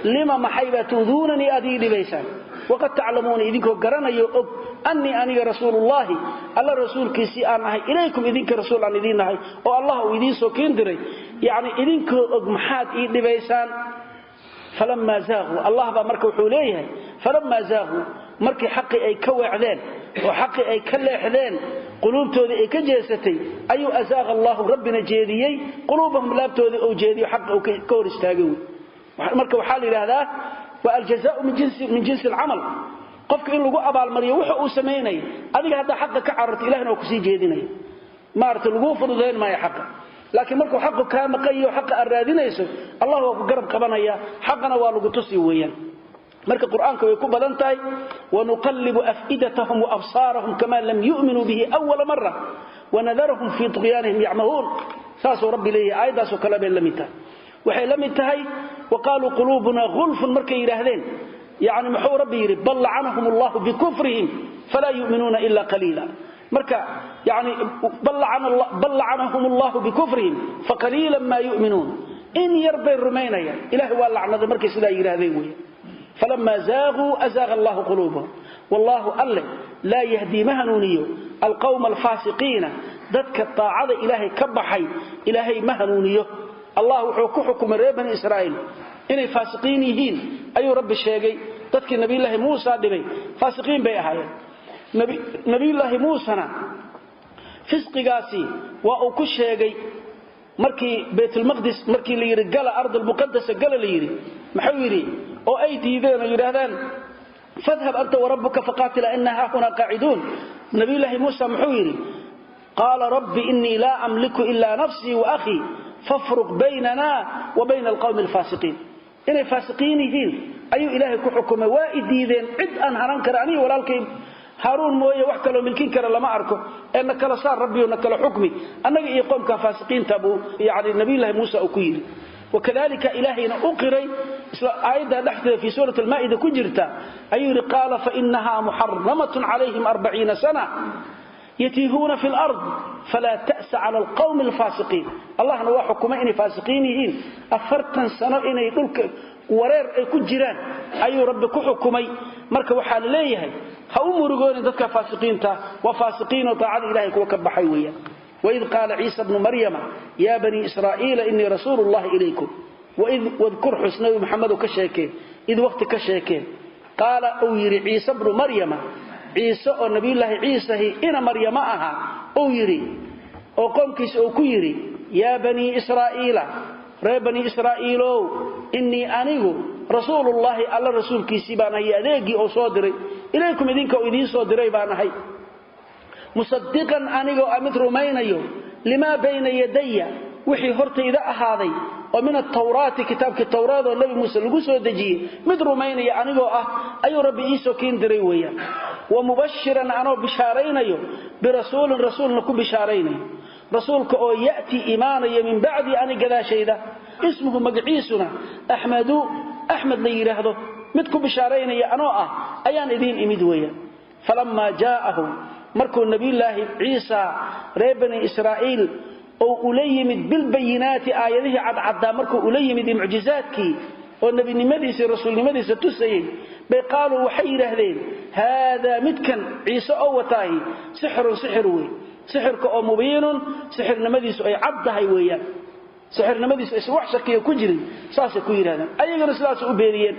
لما محيبة تؤذونني أدي لبيسان وقد تعلمون إذنكو قرانيو أني رسول الله الله رسول كيسي أنهي إليكم إذنك رسول عن إذنهي والله إذن سوكين دري يعني إذنكو محاد إذن لبيسان فلما زاغوا الله بأمركوا حوليه فلما زاغوا markii xaqi ay ka weecdeen oo xaqi ay ka leexdeen quluubtooda ay ka jeesatay ayu azaaga Allah rabbina jeediyay quluubahum laabtooda oo jeediyo xaq oo ka hor istaagay marka waxa la yiraahdaa wa aljazaa'u min jinsi al'amal qofka in lagu abaal mariyo waxa uu sameeyay adiga hadda xaq ka cararto ilaahna oo ku sii jeedinay maarta lagu fududeyn ma xaq laakiin markuu xaq ka maqayo xaq araadinayso Allah waa ku garab qabanaya xaqana waa lagu tusi weeyaan marka quraanka way ku badan tahay wa nuqallibu afidatahum wa absarahum kama lam yu'minu bihi awwal marra wa nadharuhum fi tughyanihim ya'mahun saasu rabbi leeyahay aydaas oo kala been lamita waxay lamitahay wa qalu qulubuna ghulfun markay yiraahdeen yaani muxuu rabbi yiri bal la'anahum Allah bi kufrihim fala yu'minuna illa qalila marka yaani bal la'anahum Allah bi kufrihim fa qalilan ma yu'minun in yarbay rumaynaya ilaahi waa la'nada markay sida yiraahdeen weey فلما زاغوا أزاغ الله قلوبهم والله ألا لا يهدي مهنونيه القوم الفاسقين ذاتك الطاعة إلهي كبحي إلهي مهنونيه الله حكم ريبا إسرائيل إني فاسقينيهين أي رب الشيقي ذاتك نبي الله موسى دبي فاسقين بيهاية نبي الله موسى فسق قاسي وأوكو الشيقي مركي بيت المقدس مركي اللي يري قال أرض المقدسة قال اللي يري محويري oo ay diideen oo yiraahdaan fadhab anta wa rabbuka faqatila innaha huna qa'idun nabi ilaahi muusa muxuu yiri qala rabbi inni la amliku illa nafsi wa akhi fafruq baynana wa bayna alqawmi alfasiqin inay fasiqiinihiin ayu ilaahi ku xukumay waa diideen cid aan haran karaani walaalkay harun mooye wax kale milkin kara lama arko in kala saar rabbi oo kala xukmi annaga iyo qomka fasiqiinta buu yaani nabi ilaahi muusa oo ku yiri وكذلك إلهنا أقري آية نحن في سورة المائدة كجرتا أي قال فإنها محرمة عليهم 40 سنة يتيهون في الأرض فلا تأس على القوم الفاسقين الله نوى حكمين فاسقينهين أفرتا سنة إن يقولك ورير كجران أي ربك حكمي مركب حال ليه هؤم رجون ذاتك فاسقين وفاسقين وطاعة إلهك وكبحيوية وإذ قال عيسى ابن مريم يا بني إسرائيل إني رسول الله إليكم واذكر حسنه محمد كشاكين إذ وقت كشاكين قال أويري عيسى ابن مريم عيسى النبي الله عيسى إن مريم أها أويري وقوم كيس أوكيري يا بني إسرائيل ري بني إسرائيل إني أنيغو رسول الله على رسول كيسي بانا يأذيقي أو صادري إليكم إذنك وإذين صادري بانا هاي مصدقا أنيغو أمد رمينيو لما بين يدي وحي هرت إذا أهاذي ومن التوراة كتابك التوراة والنبي موسى لقصوا دجيه مد رمينيو أنيغو أي ربي إيسو كين دريويا ومبشرا أنو بشارينيو برسول نكو بشارينيو رسولك أو يأتي إيماني من بعد أني قذا شيدا اسمه مقعيسنا أحمد ليرهده مدكو بشارينيو أنو أيان إذين إمدويا فلما جاءهم مركو النبي الله عيسى ريبني إسرائيل أو أليمد بالبينات آياته عد مركو أليمد معجزاتك والنبي نمديس الرسول نمديس التسيين بيقالوا وحير أهلين هذا متكن عيسى أوتاي سحر وي سحرك أو مبين سحر نمديس أي عبدها ويا سحر نمديس أي وحشك يكجري ساسي كوير هذا أيها الرسول أبيريين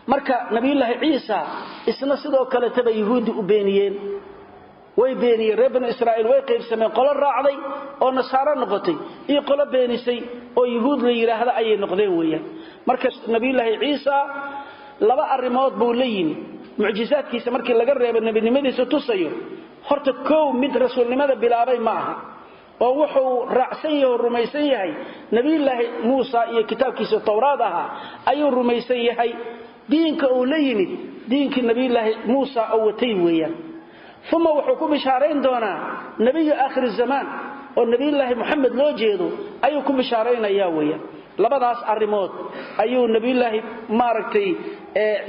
marka nabi ilaahi ciisa isna sidoo kale taba yahuudi u beeniyeen way beeniyeen reer Israa'iil way qaybsameen qolo raacday oo nasaara noqotay iyo qolo beenisay oo yahuud la yiraahdo ay noqdeen weeyaan marka nabi ilaahi ciisa laba arimood buu leeyimi mucjizaadkiisa markii laga reebay nabinimadiisa tusayo horta koow mid rasuulnimada bilaabay ma aha oo wuxuu raacsan yahay rumaysan yahay nabi ilaahi Muusa iyo kitaabkiisa Tawraad aha ayuu rumaysan yahay دينك أوليني دينك النبي الله موسى أوتي ويا ثم وحكم بشارين دونا نبي آخر الزمان والنبي الله محمد لو جيدو أيكم بشارين يا ويا لبداس الريموت أيو النبي الله ماركتي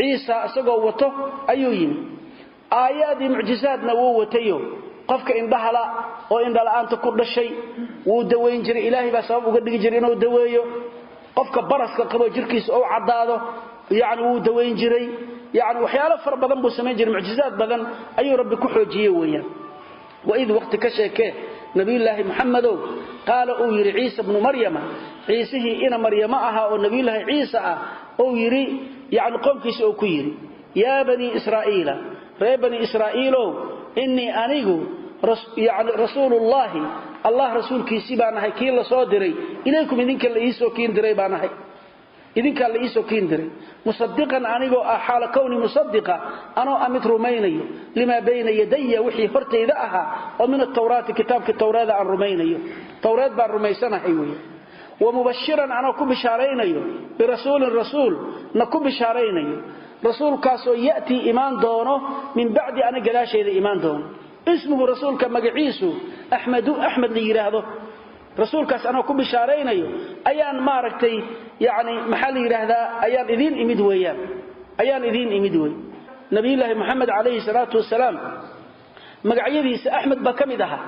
عيسى أسقوته أيوين aayaadii mucjizaadna wuu watayo qofka indhahala oo indhala-aanta ku dhashay wuu daweyn jiray ilaahay baa sabab uga dhigi jiray inuu daweeyo qofka baraska qabo jirkiisa oo cadaado yaani wuu daweyn jiray yaani waxyaalo far badan buu sameeyay jiray mucjizaad badan ayuu rabbi ku xoojiyay weeyaan وإذ وقت كشيكه نبي الله محمد قال أو يري عيسى بن مريم عيسه إن مريم أها ونبي الله عيسى أو يري يعني قوم كيس أو كيري يا بني إسرائيل يا بني إسرائيل إني أنيقو يعني رسول الله رسول كيسي بانهي كي الله صادري إليكم إذنك اللي إيسو كين دري بانهي إذنك اللي إيسو كين دري مصدقا أنيقو حال كوني مصدقا أنا أمت رميني لما بين يدي وحي فرت إذا أها ومن التوراة كتابك التوراة عن رميني توراة بان رميسانا حيوية ومبشرا أنا كب شاريني برسول الرسول نكب شاريني رسول كاسو يأتي إيمان دونه من بعد أنا قلاش إذا إيمان دونه اسمه رسول كما قعيسو أحمد ليراهده رسول كاس أنا كب شاريني أيان ماركتي يعني محلي هذا أيان إذين إمدويان أيان إذين إمدوي نبي الله محمد عليه الصلاة والسلام مقعيديس أحمد بكمدها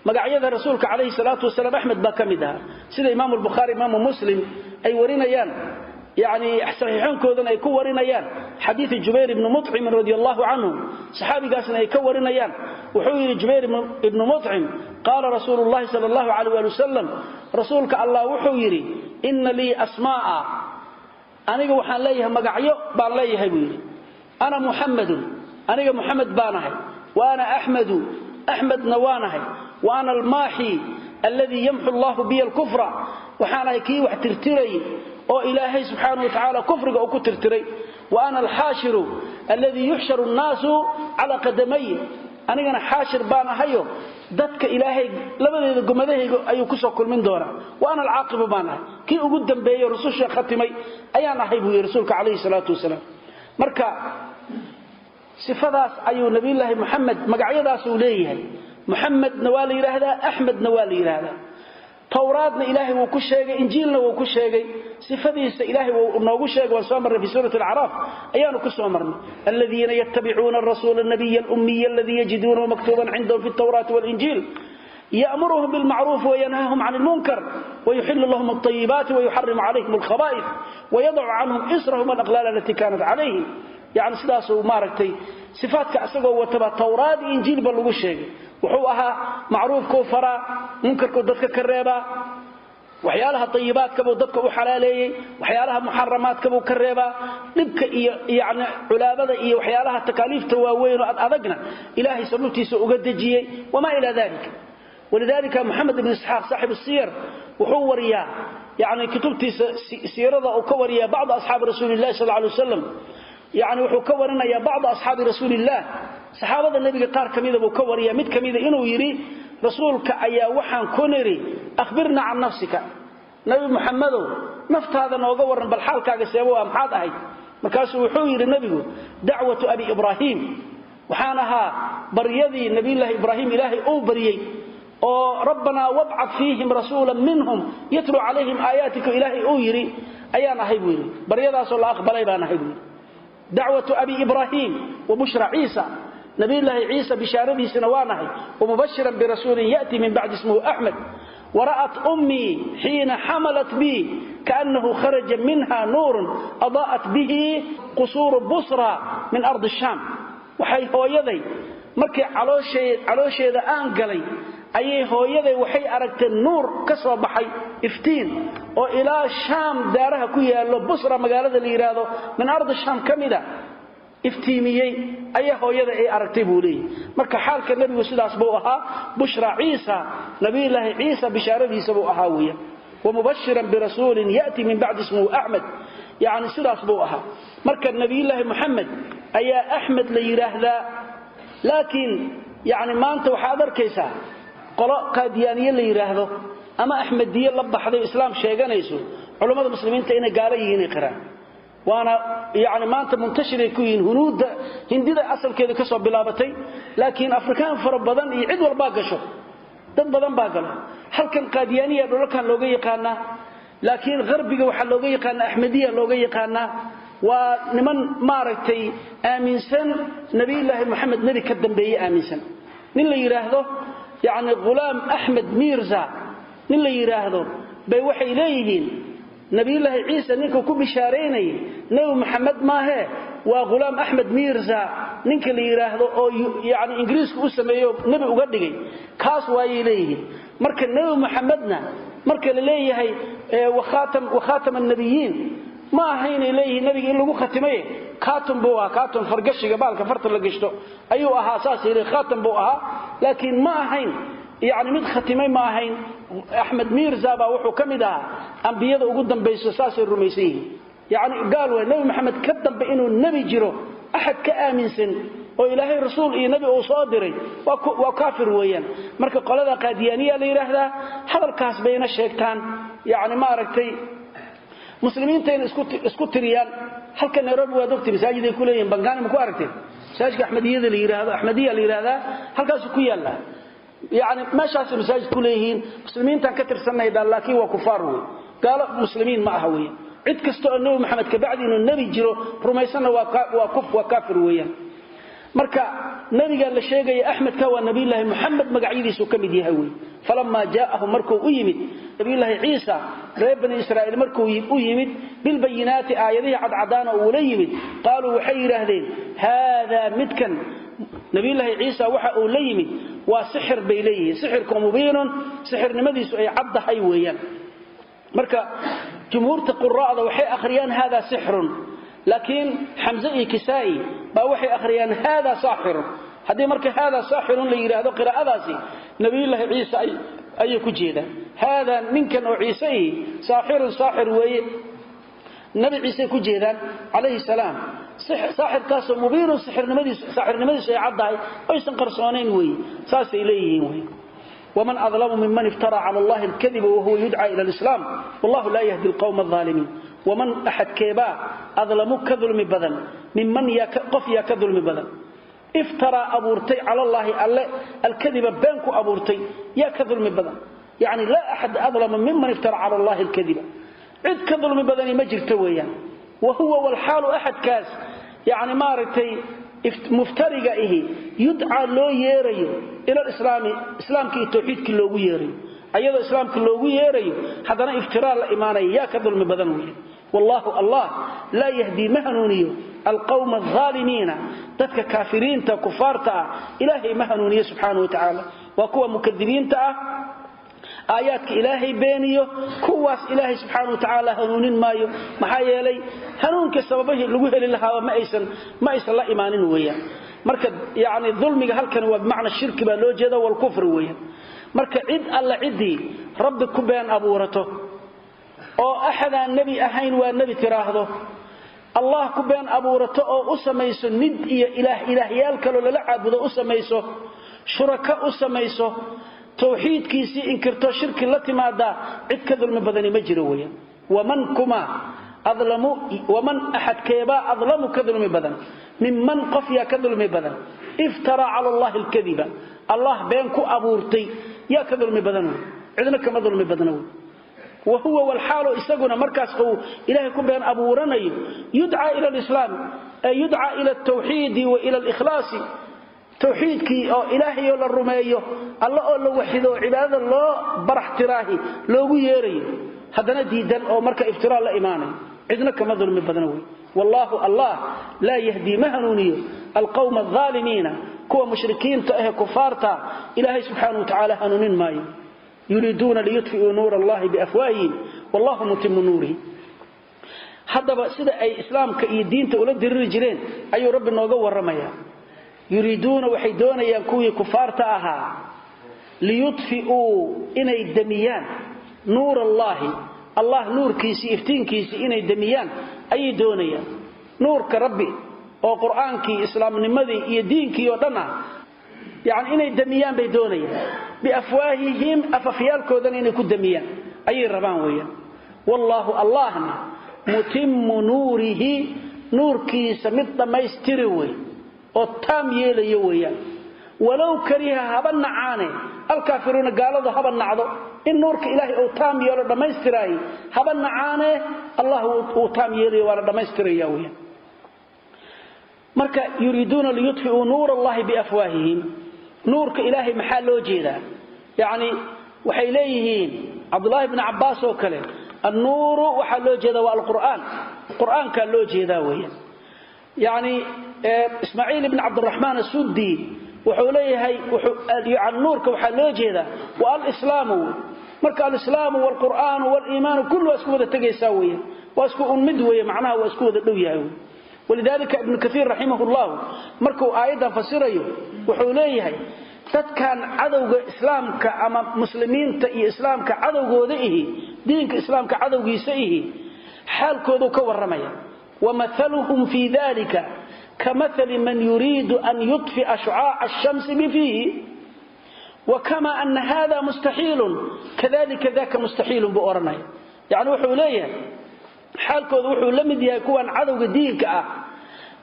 مقعيد رسولك عليه الصلاة والسلام أحمد بكمدها سيد إمام البخاري إمام مسلم أي ورينيان يعني صحيحون كودن أي كورينيان حديث جبير بن مطعم رضي الله عنه صحابي قاسنا أي كورينيان وحوي جبير بن مطعم قال رسول الله صلى الله عليه وسلم رسولك الله وحويري إن لي أسماء أنا وحان ليها مقعيو بان ليها بيري أنا محمد بانهي وأنا أحمد نوانهي وأنا الماحي الذي يمحو الله بي الكفر وحانا كي وحترتري أو إلهي سبحانه وتعالى كفرك أو كترتري وأنا الحاشر الذي يحشر الناس على قدمي أنا حاشر بانهيو dadka ilaahay labadeeda gumadahayga ayuu ku soo kulmin doonaa waana alcaaqib baanahay kii ugu dambeeyay rasuulka khatimay ayaan ahay buu rasuulka kaleey salaatu wasalaam marka sifadaas ayuu nabi ilaahi muhammad magacyadaas uu leeyahay muhammad nawali yiraahdaa ahmad nawali yiraahdaa tawraadna ilaahi wuu ku sheegay injiilna wuu ku sheegay sifadiisa ilaahi wuu noogu sheegay waa soo maray fi suurat al-a'raf ayaanu ku soo marnay alladheena yattabi'una ar-rasul an-nabiy al-ummi alladhi yajidunahu maktuban 'indahum fi at-tawrat wal-injil ya'muruhum bil ma'ruf wa yanhahum 'anil munkar wa yuhillu lahum at-tayyibat wa yuharrimu 'alayhim al-khaba'ith wa yad'u 'anhum israhum al-aghlal allati kanat 'alayhim يعني سداسو ماركتي صفاتك اسغو وتبا توراة انجيل با لوو شيغي wuxuu ahaa macruuf ko fara munkarku dadka ka reeba waxyaalaha tayibaadka buu dadka u xalaaleeyay waxyaalaha muharramaadka buu ka reeba dibka iyo yaani culaabada iyo waxyaalaha takaaliifta waaweyn oo adagna ilaahay sababtiisa uga dajiyay wama ila dalika ولذلك محمد بن اسحاق صاحب السير wuxuu wariyaa يعني كتبتيسا سيرده او كوريا بعض اصحاب رسول الله صلى الله عليه وسلم يعني wuxuu ka warinaya بعض اصحاب رسول الله صحابه النبي قار كميده بو كوريا mid kamida inuu yiri rasuulka ayaa waxaan ku niri akhbirna an nafsika nabi muhammado naftaada nooga waran bal xaalkaaga seebo waa maxaad ahay markaas wuxuu yiri nabigu da'watu abi ibrahim waxaanaha baryadii nabi ilaahi ibrahim ilaahi oo bariyay oo rabbana wab'ath fiihim rasuulan minhum yatlu alayhim ayatika ilaahi oo yiri ayaan ahay buu yiri baryadaas oo la aqbalay baan ahay buu دعوة أبي إبراهيم وبشرى عيسى نبي الله عيسى بشارته سنوانه ومبشرا برسول يأتي من بعد اسمه أحمد ورأت أمي حين حملت بي كأنه خرج منها نور أضاءت به قصور بصرى من أرض الشام وحي هو يدي مركي على شيء ذا أنقلي أيه هو يدي وحي أرقت النور كسر بحي افتين وإلى الشام دارها كويا لو بصرة مقالة اللي يرادو من أرض الشام كمدا افتيميي أيه هو يدي أي أرقتبه لي مركا حالك النبي وسيداس بوءها بشرى عيسى نبي الله عيسى بشارته سبوءها ويا ومبشرا برسول يأتي من بعد اسمه أحمد يعني سيداس بوءها مركا النبي الله محمد أيه أحمد ليراه لا لكن يعني ما أنت وحاضر كيسا قراء قاديانية اللي يراهدو أما أحمدية لبحضي إسلام شيغانيسو علماء المسلمين تأينا قاريين يقرأ وأنا يعني ما أنت منتشر يكوين هنود هندي ده أصل كده كسب بلابتي لكن أفريكان فرب بدن يعد والباقشو دن بدن باقل هل كان قاديانية لو كان لوغي يقانا لكن غربي وحا لوغي يقانا أحمدية لوغي يقانا ونمن مارتي آمنسن نبي الله محمد نبي كالدنبي آمنسن نلا يراهدو يعني غلام أحمد ميرزا نلا يراهدو بيوحي إليهين نبي الله عيسى نينكو كبشاريني نبي محمد ما هي وغلام أحمد ميرزا نينك اللي يراهدو يعني إنجليز كوسميو نبي أقدقي كاس واي إليهين مركا نبي محمدنا مركا لليه وخاتم النبيين ما هين إليه نبي إلا ختميه خاتم بوها خاتم فرقشي قبالك فرط لقشته أيوة أساسي إليه خاتم بوها لكن ما هين يعني مد ختمي ما هين أحمد ميرزا وحو كمدها أنبياء وقدم بيسوساس الرميسيه يعني قالوا النبي محمد كتب بإنه النبي جرو أحد كآمن سن وإلهي رسول إيه نبي أصادري وكافر ويان مركا قلدا قاديانية ليرهدا هذا الكاس بين الشيكتان يعني ما ركتي مسلمين تين اسكت ريال هل كان نيروبي ودكتي مساجد كلهم بنغاني مكو أركتين مساجد أحمدية ليرهدا أحمدية ليرهدا هل كاس كيالا يعني ما شاس مساجد كلهم مسلمين تان كتر سنة إذا لكن وكفار قال مسلمين ما هوي عد كستو النبي محمد كبعد إنه النبي جرو رميسنا وكافر ويان marka nabiga la sheegay Ahmed ka waa nabi ilaahi Muhammad magaciidiisu kamid yahay way falamma jaahu markuu u yimid nabi ilaahi Ciisa reer bani Israa'iil markuu u yimid bil bayinaati aayadihi cadcadaana uu la yimid qaalu waxay yiraahdeen hada midkan nabi ilaahi Ciisa waxa uu la yimid waa sixir bayleeyay sixirku mubiinun sixirnimadiisu ay caddahay weeyaan marka jumhuurta quraada waxay akhriyaan hada sixrun لكن حمزة كسائي باوحي أخريان هذا ساحر هذه مركة هذا ساحر ليرى هذا قراءة ذاسي نبي الله عيسى أي كجيدة هذا منك وعيسى ساحر وي نبي عيسى كجيدة عليه السلام ساحر كاس مبين ساحر نمدي سيعضعي ويسنقر صانين وي ساس إليه وي ومن أظلم ممن افترى على الله الكذب وهو يدعى إلى الإسلام والله لا يهدي القوم الظالمين ومن أحد كيبا أظلموا كظلم بدن ممن يقف كظلم بدن افترى أبورتي على الله الكذب بينك أبورتي يا كظلم بدن يعني لا أحد أظلم ممن افترى على الله الكذب عد كظلم بدن مجر تويا وهو والحال أحد كاس يعني مارتي مفترقه يدعى لو يري إلى الإسلام كي توحيد كلو يري أيضا الإسلام كله يريه حدنا افتراء الإيماني يا كظلم بدنه والله الله لا يهدي مهنونيه القوم الظالمين تتك كافرين تكفار إلهي مهنونيه سبحانه وتعالى وكوا مكذبين آيات إلهي بينيه كواس إلهي سبحانه وتعالى هنونين مايو محايا لي هنون كسببه لغوه لله وما إيسا الله إيمانين ويا مركز يعني الظلم هل كان هو بمعنى الشرك بالوجه والكفر ويا marka cid alla cidi rabbi ku been abuurato oo axada nabi ahayn waa nabi tiraahdo allah ku been abuurato oo u sameeyso nid iyo ilaahyaal kale la caabudo u sameeyso shuraka u sameeyso tawxiidkiisi inkirto shirki la timaada cid ka dulmi badani ma jiro weeyaan waman kuma adlamu waman ahad kayba adlamu ka dulmi badan mimman qafiya ka dulmi badan iftara ala allah alkadiba allah been ku abuurtay يا كذل مبدنه عندنا كما ذل مبدنه وهو والحال إسقنا مركز هو إلهكم بين أبو رني يدعى إلى الإسلام يدعى إلى التوحيد وإلى الإخلاص توحيد كي أو إلهي ولا الرماية الله الله وحده عباد الله برح تراهي لو يري هذا نديدا أو مركز افتراء الإيمان عندنا كما ذل مبدنه والله الله لا يهدي مهنوني القوم الظالمين كوا مشركين تأه كفارتا إلهي سبحانه وتعالى هنونين ماي يريدون ليطفئوا نور الله بأفواههم والله متم نوره هذا سيدا أي إسلام كأي دين تولد الرجلين أي رب النوغو والرمية يريدون وحيدون ينكوي كفارتا أها ليطفئوا إني الدميان نور الله نور كيسي افتين كيسي إني الدميان أي دونيا نور كربي oo quraanki islaamnimadii iyo diinkii oo dhana yaani inay damiyaan bay doonayaan bi afwaahihim afafyaalkoodan inay ku damiyaan ay rabaan weeyaan wallahu allahna mutimmu nuurihi nuurkiisa mid dhamaystiri way oo taam yeelayo weeyaan walaw kariha habanna caane الكافرون قالوا هبا نعضو إن نورك إلهي أو تام يولو دميستراي هبا نعاني الله أو تام يلي ولا دميستري يويا مركا يريدون ليطفئوا نور الله بأفواههم نورك إلهي محل وجيدا يعني وحيليهين عبد الله بن عباس وكله النور وحل وجيدا والقرآن القرآن كان له جيدا ويا يعني إسماعيل بن عبد الرحمن السدي وحوليه يعني نورك وحل وجيدا والإسلام مركا الإسلام والقرآن والإيمان كله أسكوذة تقيساوية وأسكوذ مدوية معناه وأسكوذ دوية ولذلك ابن كثير رحمه الله مركو آيدا فسيريو وحوليه تدكان عدوغ إسلامك أما مسلمين تأي إسلامك عدوغ ذئه دينك إسلامك عدوغ يسئه حالك ذو كورميا ومثلهم في ذلك كمثل من يريد أن يطفئ شعاع الشمس بفيه وكما أن هذا مستحيل كذلك ذاك مستحيل بأورناي يعني وحوليه حالك وحو لمد yahay kuwan cadawga diinka ah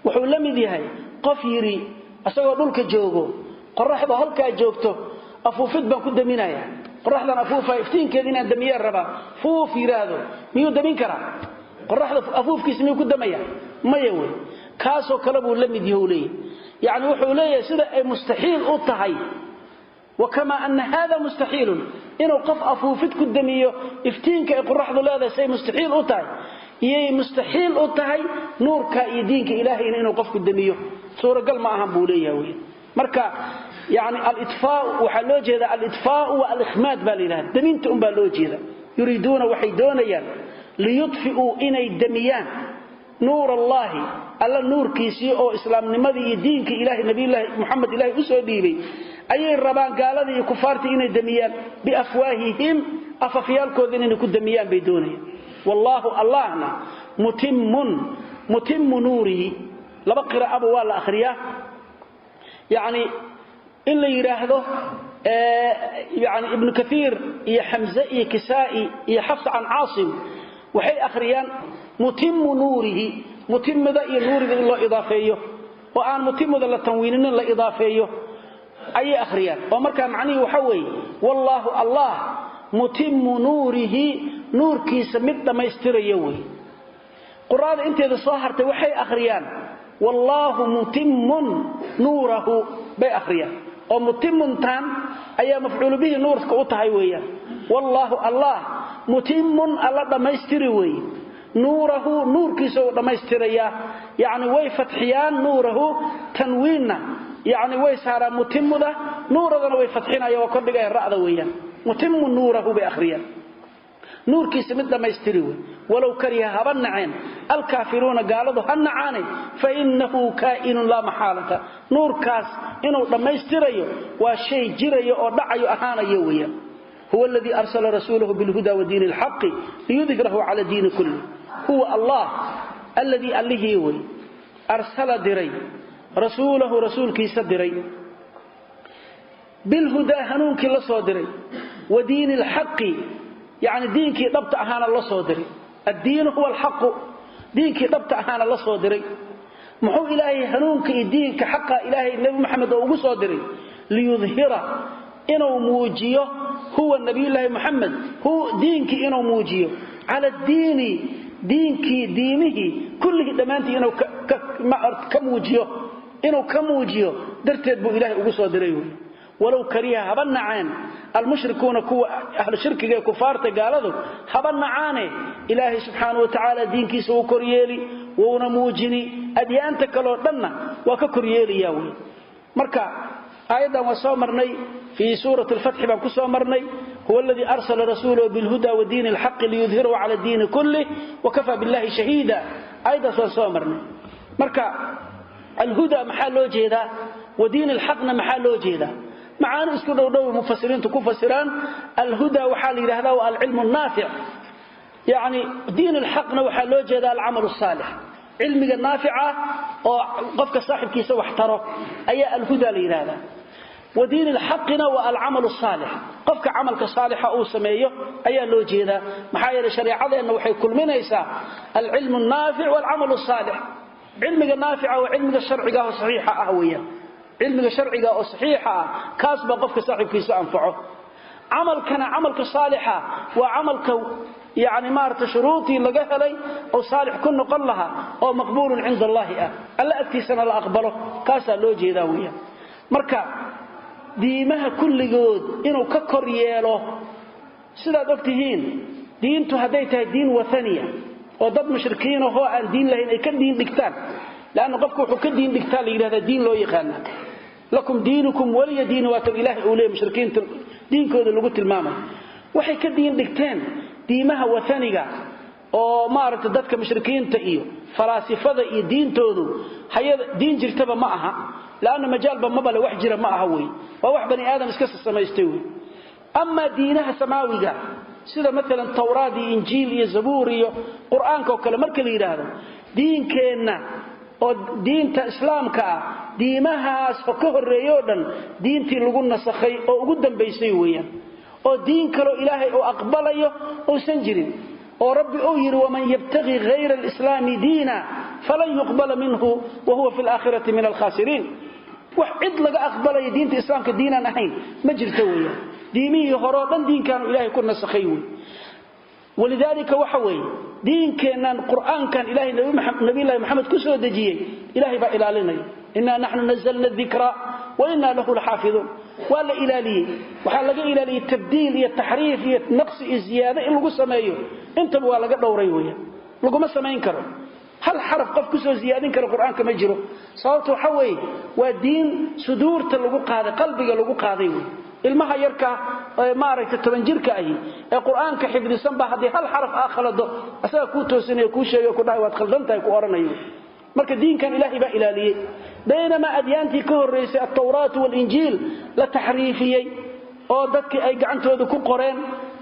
wuxuu lamid yahay qof yiri asagoo dhulka joogo qorraxda halka joogto afuufid baan ku daminaya qorraxdan afuufa iftiinkeed inaan damiye raba fuuf yiraahdo miyuu damin kara qorraxda afuufkiisa miyuu ku damaya maya way kaasoo kala buu lamid yahay yani wuxuu leeyahay sida ay mustaxiil u tahay وكما أن هذا مستحيل إنه قف أفوفت كدميه افتينك قرحض هذا شيء مستحيل أتاي يي مستحيل أتاي نورك يدينك إلهي إنه قف كدميه سورة قال ما أهم بوليه مركا يعني الإطفاء وحلوجه هذا الإطفاء والإخماد بالله دمينت بالوجه هذا يريدون وحيدون ليطفئوا إني الدميان نور الله ألا نور كيسي أو إسلام نمذي يدينك إلهي نبي الله محمد إلهي أسوى ديبي أي الربان قال لي كفارتي إني دميان بأفواههم أففيالكو ذين إنكو دميان بيدونه والله اللهنا متم نوره لبقر أبو والأخرياء يعني إلا يراهده يعني ابن كثير يا حمزة يا كسائي يا حفص عن عاصم وحي أخريان متم نوره متم ذا نور ذا الله إضافيه وآن متم ذا التنوين الله إضافيه أي أخريان ومركا معني وحوي والله الله متم نوره نور كيس مدى ما يستريوي قرآن انت إذا صاهرت وحي أخريان والله متم نوره بي أخريان ومتم تان أي مفعول به نور كأوتهايويا والله الله متم الله ما يستريوي نوره نور كيس ما يستريا يعني وي فتحيان نوره تنويننا يعني ويسارا متم ذا نور ذا ويفتحين أيها وكردقاء الرأى ويا متم نوره بأخريا نور كيس مدى ما يستريوه ولو كريها هبنعين الكافرون قالوا هنعاني فإنه كائن لا محالة نور كاس إنه لما يستريه وشيء جريه أو دعيه أهانا يويا هو الذي أرسل رسوله بالهدى ودين الحق ليظهره على دين كله هو الله الذي أليه يوي أرسل دري رسوله رسول كيس دري بالهدى هنونك الله صادري ودين الحق يعني دينك ضبط أهانا الله صادري الدين هو الحق دينك ضبط أهانا الله صادري محو إلهي هنونك دينك حق إلهي النبي محمد أبو صادري ليظهر إنه موجيه هو النبي الله محمد هو دينك إنه موجيه على الدين دينك دينه كله دمانتي إنه كموجيه إنه كموجيه درتد بو إلهي أبو صادري ولو كريها هبنعان المشركون كوا أهل الشرك كفارة قالوا هبنعان إلهي سبحانه وتعالى دينك سو كريالي ونموجني أديانتك لو دنا وككريالي ياوي مركا أيضا وصامرني في سورة الفتح بانكو صامرني هو الذي أرسل رسوله بالهدى ودين الحق ليظهره على الدين كله وكفى بالله شهيدا أيضا وصامرني مركا الهدى محل وجهه ودين الحقنا محل وجهه معانا اسكو دو المفسرين تكفسران الهدى وحال هذا والعلم النافع يعني دين الحقنا وحال وجهه العمل الصالح علمي النافعه وقفك صاحب كيسه واحتره اي الهدى لهذا ودين الحقنا والعمل الصالح قفك عملك صالح او سميه اي لو جيدا maxaa shariicada waxay kulminaysaa العلم النافع والعمل الصالح علمك النافع وعلمك الشرعي صحيح أهويا علم شرعي أو صحيحة كاسب قفك صاحب كيس أنفعه عمل كان عملك صالحة وعملك يعني مارت شروطي لقاها لي أو صالح كن قلها أو مقبول عند الله ألا أتي سنة لا أقبله كاسا لوجي ذاوية مركا ديمها كل جود إنه ككر ياله سيدا دكتهين دينته هديتها دين وثنية وضد مشركين وهو عن دين لهن أي كدين دكتان لأنه قفكوا حكدين دكتان لهذا الدين لو يخانا لكم دينكم ولي دين واتوا إله أولي مشركين دينكم اللي قلت الماما وحي كدين دكتان ديمها وثنية oo maaragtay dadka mushrikiinta iyo falaasifada iyo diintoodu hay'ad diin jirtaba ma aha laana majaalba ma bale wax jira ma aha way waa wax bani aadam iska samaystay way amma diinaha samaawiga sida mesela tawraad iyo injiil iyo zabuur iyo quraanka oo kale marka la yiraahdo diinkeena oo diinta islaamka ah diimahaas oo ka horeeyo dhan diintii lagu nasakhay oo ugu dambeysay weeyaan oo diin kale ilaahay oo aqbalayo oo san jirin وربي أوير ومن يبتغي غير الإسلام دينا فلن يقبل منه وهو في الآخرة من الخاسرين وحد لك أقبل دين الإسلام كدينا نحين مجر تويا ديني هرادا دين كانوا إلهي كنا سخيون ولذلك وحوي دين كان القرآن كان إلهي نبي الله محمد كسر دجيه إلهي بقى إلالنا إنا نحن نزلنا الذكرى وإنا له لحافظون ولا إلالي وحال لقى إلالي التبديل التحريف النقص الزيادة إلا لقى سمايه انت بوا لقى دوريويا لقى ما سماين كرو هل حرف قف كسو زيادين كرو القرآن كما يجرو صوته حوي ودين صدور تلقى قاضي قلبك لقى قاضي المها يركع مارك التبنجيرك أي القرآن كحفظ السنبه هذه هل حرف آخر له أسأل كوتو سنة كوشة يكون دعوة خلدنتا يكون أرنيه marka diinkan ilaahi ba ilaaliyay bayna adyaantii ka horeysay at-tawraat wal injiil la taxriifiyay oo dadkii ay gacantooda ku qoreen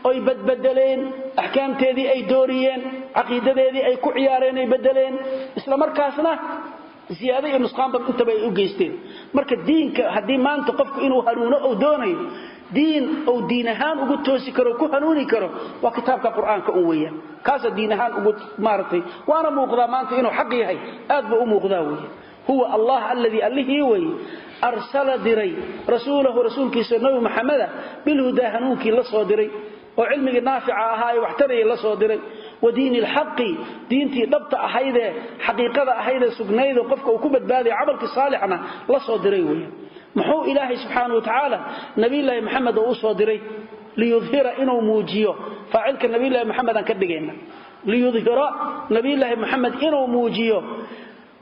oo ay badbedeleen ahkaamteedii ay dooriyeen aqiidadeedii ay ku ciyaareen ay bedeleen isla markaasna ziyaado iyo nusqaanba inta bay u geysteen marka diinka hadii maanta qofku inuu hanuuno oo doonayo diin oo diin ahaan ugu toosi karo ku hanuuni karo waa kitaabka quraanka oo weeyaan kaas diin ahaan ugu maartay waana muuqda maanta inuu xaq yahay aad buu u muuqdaa weeyaan huwa allah alladhi allihi way arsala diray rasuulahu rasuulkiisa nabi maxamed bil huda hanuunki la soo diray oo cilmiga naafica ahaa ay waxtaray la soo diray ودين الحق دينتي ضبط أحيده حقيقة أحيده سجنيده قفك وكبت بادي عملك صالحنا لا صادري ويا محو إلهي سبحانه وتعالى نبي الله محمد وصادري ليظهر إنه موجيه فعلك النبي الله محمد أن كدجينا ليظهر نبي الله محمد إنه موجيه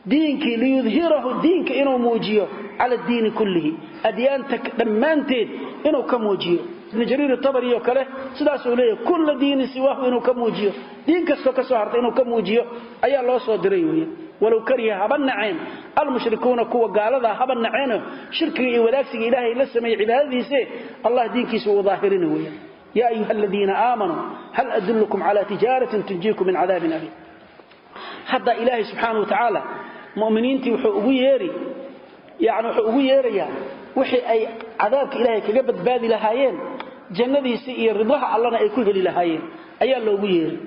دينك ليظهره دينك إنه موجيه على الدين كله أديانتك دمانتين إنه كموجيه ابن جرير الطبري وكله سداس وليه كل دين سواه إنه كموجيه دين كسو كسوهرت إنه كموجيه أي الله صادري ولو كره هبنا عين المشركون كوا قال ذا هبنا عينه شركي ولاكسي إلهي لسمي عباده سي الله دينك سوى ظاهرين ويا يا أيها الذين آمنوا هل أدلكم على تجارة تنجيكم من عذاب أليم حتى إلهي سبحانه وتعالى مؤمنين وحقوقي يري يعني وحقوقي يري وحي أي عذابك إلهي كجبت بادي لهايين جنة سئي رضاها الله أي كله لهايين أي الله ويري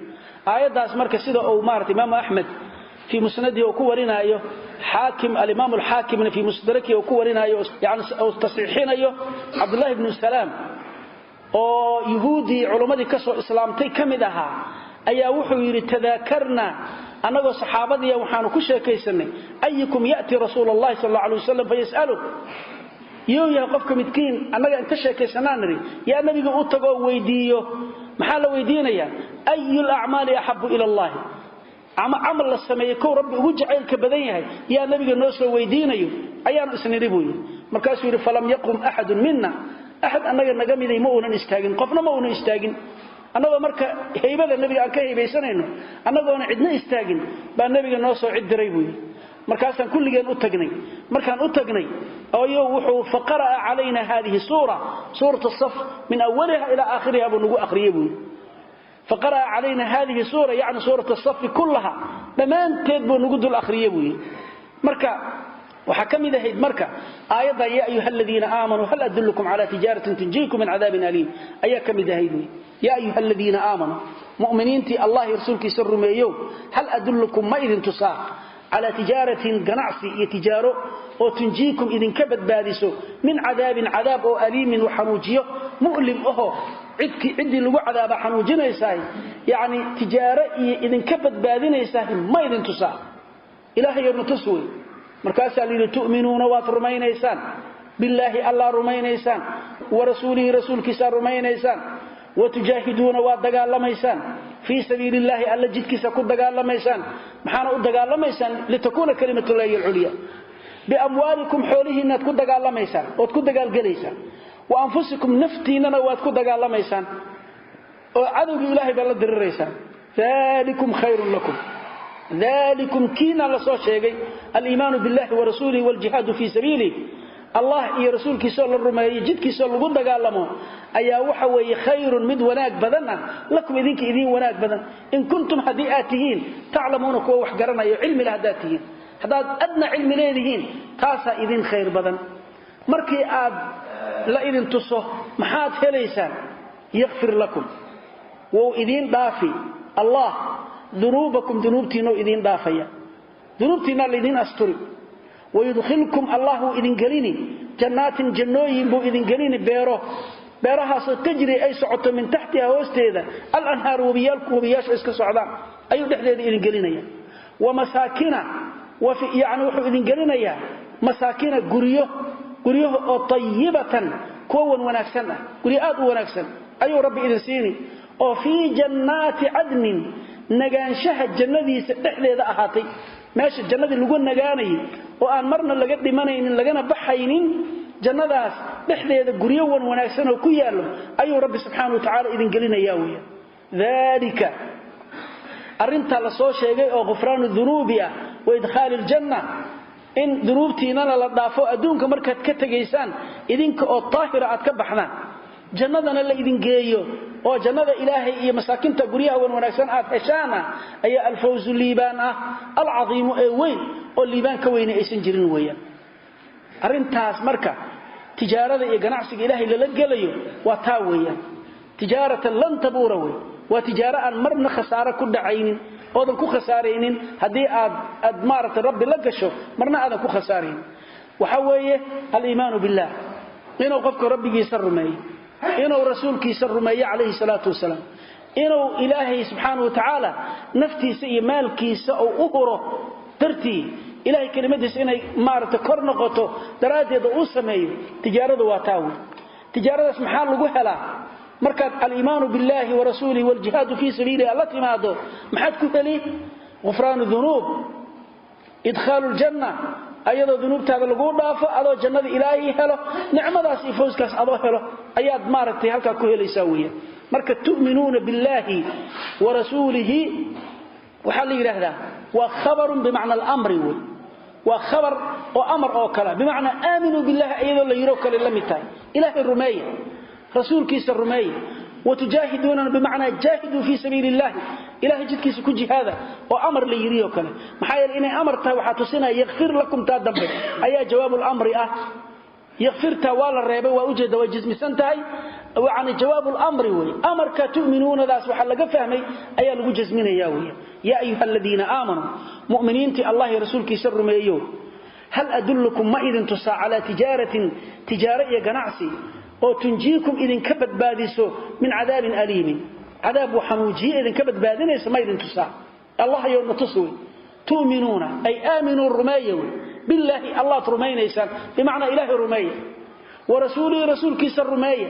آيات داس مركز سيدة أو مارت إمام أحمد في مسنده وكورنا أيه حاكم الإمام الحاكم في مصدركه وكورنا أيه يعني أو تصحيحين أيه عبد الله بن السلام أو يهودي علماء كسر إسلام تي كمدها أي وحي يتذاكرنا أنا وصحابتي وحانو كشة كيسني أيكم يأتي رسول الله صلى الله عليه وسلم فيسأله يو يقفك متكين أنا أنت كيسنانري يا نبي أتقوا ويديو محل ويدينا يا أي الأعمال أحب إلى الله عمل السماء كو ربي وجعلك بدنيه يا نبي الناس ويدينيو ايان اسنريبوي markaas yiri falam yaqum ahad minna ahad anaga nagamiday ma uunan istaagin qofna ma uunan istaagin anaga marka heybada nabiga aan ka heybeysanayno anagoona cidna istaagin baa nabiga noo soo cid diray buu markaasaan kulligeen u tagnay markaan u tagnay ayo wuxuu faqara alayna hadhihi suratu as-saff min awwalaha ila akhiriha buu nagu aqriyay فقرأ علينا هذه سورة يعني سورة الصف كلها دمان تدبو نقود الأخرية مركا وحكم إذا هيد مركا آيات يا أيها الذين آمنوا هل أدلكم على تجارة تنجيكم من عذاب أليم أيكم إذا هيد يا أيها الذين آمنوا مؤمنين تي الله يرسلك سر ميو هل أدلكم ما إذن تصاع على تجارة قنعسي يتجارو أو تنجيكم إذن كبد بادسو من عذاب أو أليم وحنوجيه مؤلم عدي لغو عذاب حنوجين يساي يعني تجارة إذن كبد بادين يساي ما إذن تسا إلهي يرن تسوي مركاسا لتؤمنون واترمين يسان بالله الله رمين يسان ورسوله رسول كسا رمين يسان وتجاهدون وادقال لميسان في سبيل الله ألا جد كسا كد دقال لميسان محانا أدقال لميسان لتكون كلمة الله العليا بأموالكم حولهن تكد دقال لميسان وتكد دقال قليسان وأنفسكم نفتيننا وتكد دقال لميسان وعدو إلهي بلد الرئيسان ذلكم خير لكم ذلكم كينا لصوت شيء الإيمان بالله ورسوله والجهاد في سبيله الله يا رسول كيسول الرماي جد كيسول لغو دغالمو ايا waxa weeye khayrun mid wanaag badan lakum idinka idin wanaag badan in kuntum hadiatihin ta'lamuna kuwa wax garanayo cilmi lahadaatihin hadaad adna cilmi leedihiin taasa idin khayr badan markii aad la idin tuso maxaad helaysaan yaghfir lakum wa idin daafi allah dhunubakum dhunubtiina idin daafaya dhunubtiina idin asturi ويدخلكم الله إذن قليني جنات جنوين بو إذن قليني بيرها ستجري أي سعطة من تحتها وستيذا الأنهار وبياش إسك سعدان أي دحديد إذن قليني ومساكنة يعني وحو إذن قليني مساكنة قريه طيبة كون وناكسنة قريئات وناكسن أي ربي إذن سيني وفي جنات عدن نقانشها الجنة دحديد أحاطي ماشي الجنة اللي قلنا نقاني وأن مرنا لقد منين لقنا بحينين جنة بحدة قريوا وناكسنا وكيالو أي رب سبحانه وتعالى إذن قلنا ياوية ذلك أرنت على صوشة أو غفران الذنوب وإدخال الجنة إن ذنوبتنا للضعفاء أدونك مركز كتجيسان إذنك أو طاهرة أتكبحنا جنة اللي إذن قيو oo jannada ilaahay iyo masaakinta guriyaha wanaagsan aad heshaana ayaa alfawz liibaan al-azim ee weyn oo liibaan ka weyn aysan jirin weeyaan arintaas marka tijaarada iyo ganacsiga ilaahay la galayo waa taa weeyaan tijaaratan lan tabura way waa tijaara aan marna khasaaro ku dhacaynin oo dan ku khasaareynin hadii aad maarta rabbi la gasho marna aadan ku khasaareynin waxa weeye al-iimaan billah inuu qofka rabbigiisa rumeeyo إنه رسول كيسر رمي عليه الصلاة والسلام إنه إلهي سبحانه وتعالى نفتي سي مال كيس أو أهره ترتي إلهي كلمة سيني مارت كرنقته درادة أسمي تجارة واتاوي تجارة سبحانه لقوحلا مركز الإيمان بالله ورسوله والجهاد في سبيله التي ماذا محد كتلي غفران الذنوب إدخال الجنة أيضا ذنوب تابع لقول دافع أضو جنة إلهي هلو نعمة داسي فوزكاس أضو هلو أياد مارتي هلكا كوهلي ساوية مركة تؤمنون بالله ورسوله وحالي رهدا وخبر بمعنى الأمر وخبر وأمر أو كلام بمعنى آمنوا بالله أيضا اللي يروك للمتاي إلهي الرمية رسول كيس الرمية وتجاهدون بمعنى جاهدوا في سبيل الله إلهي جد كيس كجي هذا وأمر لي يريوك محايل إني أمرتها وحاتسنا يغفر لكم تادب أي جواب الأمر يغفرتها والا الريبة وأوجد وجزم سنتهي وعن جواب الأمر أمر كتؤمنون ذا سبحانه فهمي أي الوجز من ياوي يا أيها الذين آمنوا مؤمنين تي الله رسولك سر ميو هل أدلكم ما إذن تسا على تجارة قناعسي أو تنجيكم إذن كبت بادسو من عذاب أليم عذاب وحنوجي إذن كبت بادنيس ما إذن تسا الله يوم تصوي تؤمنون أي آمنوا الرمايو بالله الله ترمين إيسان بمعنى إله رمي ورسوله رسول كيس الرمي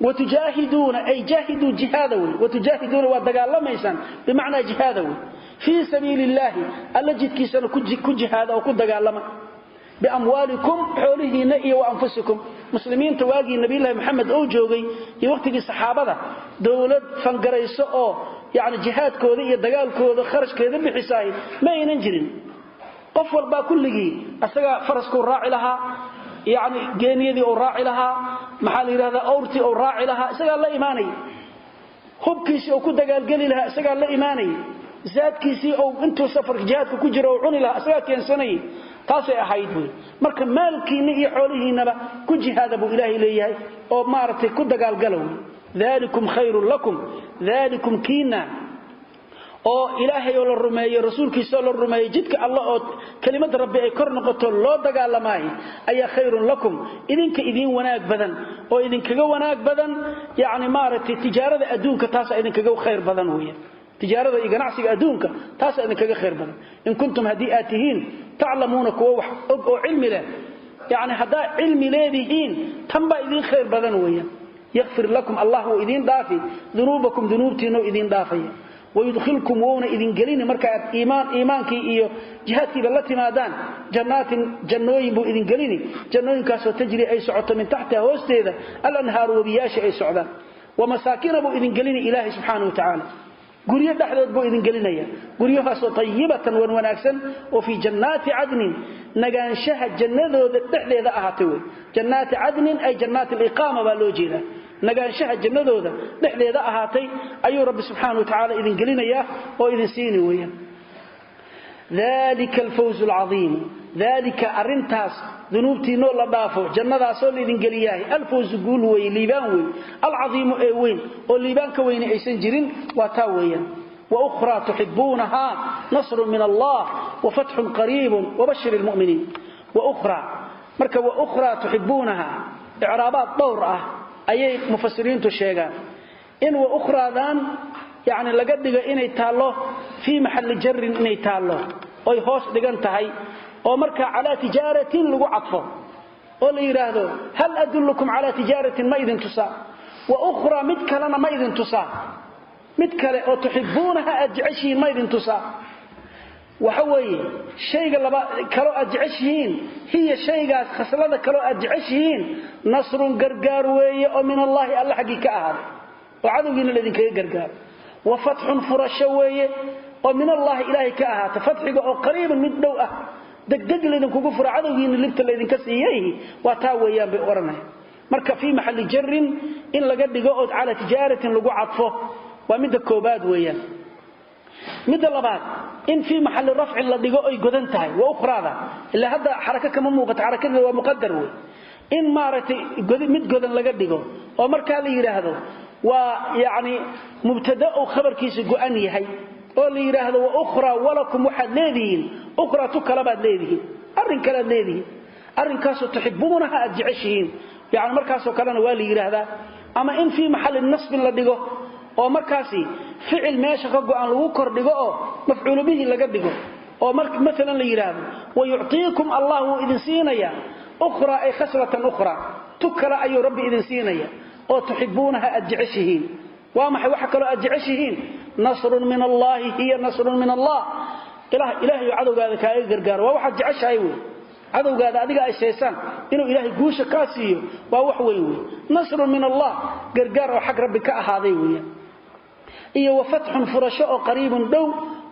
وتجاهدون أي جاهدوا جهادوي وتجاهدون ودقال لما إيسان بمعنى جهادوي في سبيل الله الذي كيسان كجهاد أو كدقال لما بأموالكم حوله نئي وأنفسكم مسلمين تواجي النبي الله محمد أو جوغي يوقتك الصحابة دولة فانقريسة يعني جهاد كوذي دقال كوذي خرج كوذي بحسائي ما يننجرين qof walba kulligii asaga farasku raaci laha yaani geeniyadii oo raaci laha maxaa la yiraahdaa awrti oo raaci laha isaga la iimaanay hubkiisi oo ku dagaalgali laha isaga la iimaanay zaadkiisi oo intuu safar jihaadka ku jiro oo cuni laha isaga keensanay taasay ahayd marka maalkiina iyo xoolihiinaba ku jihaada buu ilaahay leeyahay oo maartay ku dagaalgalow dhalikum khayrun lakum dhalikum kiina oo ilaahay oo la rumeeyo rasuulkiisa la rumeeyo jidka Allah oo kalimada rabbi ay kor noqoto loo dagaalamay ayaa khayrun lakum idinka idin wanaag badan oo idinkaga wanaag badan yaani maaragtay tijaarada adduunka taas idinkaga khayr badan weeyaan tijaarada iyo ganacsiga adduunka taas idinkaga khayr badan in kuntum hadiatihin ta'lamuna kuwa wax oo cilmi leh yaani hadaa cilmi leedihiin tanba idin khayr badan weeyaan yaghfir lakum Allahu idin daafi dhunubakum dhunubtiina idin daafaya ويدخلكم وونا إذن قلين مركا إيمانكي إيو جهاتي بالتي مادان جنات جنوين بو إذن قلين جنوين كاسو تجري أي سعودة من تحتها وستيذا الأنهار وبياش أي سعودان ومساكين بو إذن قلين إلهي سبحانه وتعالى قرية دحلت بو إذن قلين قرية سو طيبة ونوناكسا وفي جنات عدن نقان شهد جنة دحلي ذا أهاتوي جنات عدن أي جنات الإقامة بالوجينا نغانشها جنودودا دخليدا ahaatay ayuu rabbi subhanahu wa ta'ala idin gelinaya oo idin siini weeyaan dhalika alfawz alazim dhalika arintaas dunubtiino la dhaafo jannadaas oo idin geliyahay alfawz guul way liibaan way alazim ee weyn oo liibaanka weyn aysan jirin waa taa weeyaan wa ukhra tuhibbunaha nasr min Allah wa fathun qarib wa bashir almu'minin wa ukhra marka wa ukhra tuhibbunaha i'raabaat dawr ah ayay mufassiriintu sheegaan in wa ukhradan yaani laga dhigo inay taalo fi mahall jar inay taalo oo hoos dhigan tahay oo marka ala tijaratin lagu cadfo oo la yiraahdo hal adullukum ala tijaratin ma idin tusa wa ukhra mid kalena ma idin tusa mid kale oo tuhibbunaha aj'ashi ma idin tusa وحوي شيء كلو أجعشين هي شيء خسلة كلو أجعشين نصر قرقار ويا من الله الله حقيقة هذا وعدوين الذين كي قرقار وفتح فرشوية ومن الله إلهي كأهات فتح قريب من دوءه دق الذين كفر عدوين اللبت الذين كسييه وتاويا بأورنا مركب في محل جر إن لقد قعد على تجارة لقوا عطفه ومن الكوباد ويا مد لبعض إن في محل رفع لا دغو اي غدان tahay waa ukhraada ila hada xaraka kama muuqato xarakada waa muqaddar way in maartay mid godan laga dhigo oo marka la yiraahdo waa yaani mubtada oo khabarkiisa go'an yahay oo la yiraahdo waa ukhra walakum waxad leediin ukhra tu kala baad leediin arin kala leediin arinkaas oo tuhibbunaha aj'ashiin yaani markaas oo kalena waa la yiraahdaa ama in fi mahall nasb la dhigo oo markaasi ficil meesha ka go'an lagu kordhigo oo mafcuul bihi laga dhigo oo marka midalan la yiraahdo wayu'tiikum Allahu idin siinaya ukhra ay khaslatan ukhra tukala ayu rabbi idin siinaya oo tuhibbunaha aj'ashihin waa maxay waxa kale aj'ashihin nasrun min Allah hiya nasrun min Allah ilaahi cadawgaada ka gargaar waa waxa jeceshahay way cadawgaada adiga ay sheesan inuu ilaahi guusha ka siiyo waa wax weyn way nasrun min Allah gargaar oo xaq rabbi ka ahaaday way iyo wafathun furasho oo qariibun dow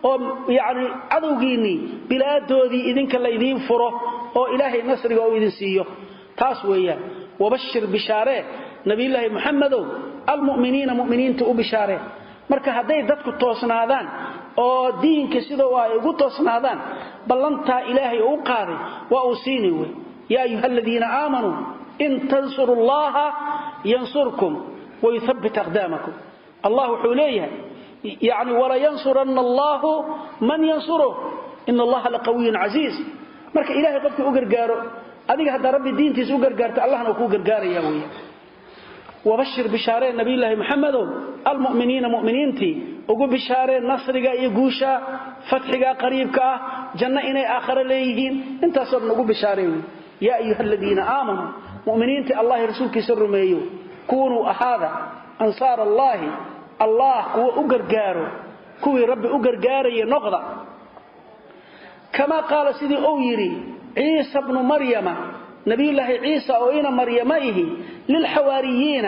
oo yaani cadawgiini bilaadoodii idinka la idin furo oo ilaahay nasriga oo idin siiyo taas weeyaan wabashir bishaare nabiyilaahi muhammadow almu'miniina mu'miniinta u bishaare marka haday dadku toosnaadaan oo diinka sida ay ugu toosnaadaan ballanta ilaahay oo qaaday waa uu siini way ya ayyuhalladheena aamanu in tansurullaha yansurkum wa yuthabbit aqdamakum الله حوليه يعني ولا ينصرن الله من ينصره إن الله لقوي عزيز marka ilaahay qofka u gargaaro adiga hada rabbi diintiisa u gargaarto allahna uu ku gargaaraya weeyo wabashir bishaare nabiyilaahi muhammad almu'miniina mu'miniinti ugu bishaare nasriga iyo guusha fatxiga qariibka ah janna inay aakhira leeyihiin intaas oo ugu bishaareeyo ya ayyuhalladheena aamanu mu'miniinti allah rasuulkiisa rumeeyo kunu ahada ansaar allah الله هو أجرجاره كوي ربي أجرجاره نقضة كما قال سيدي أويري عيسى ابن مريم نبي الله عيسى أوين مريميه للحواريين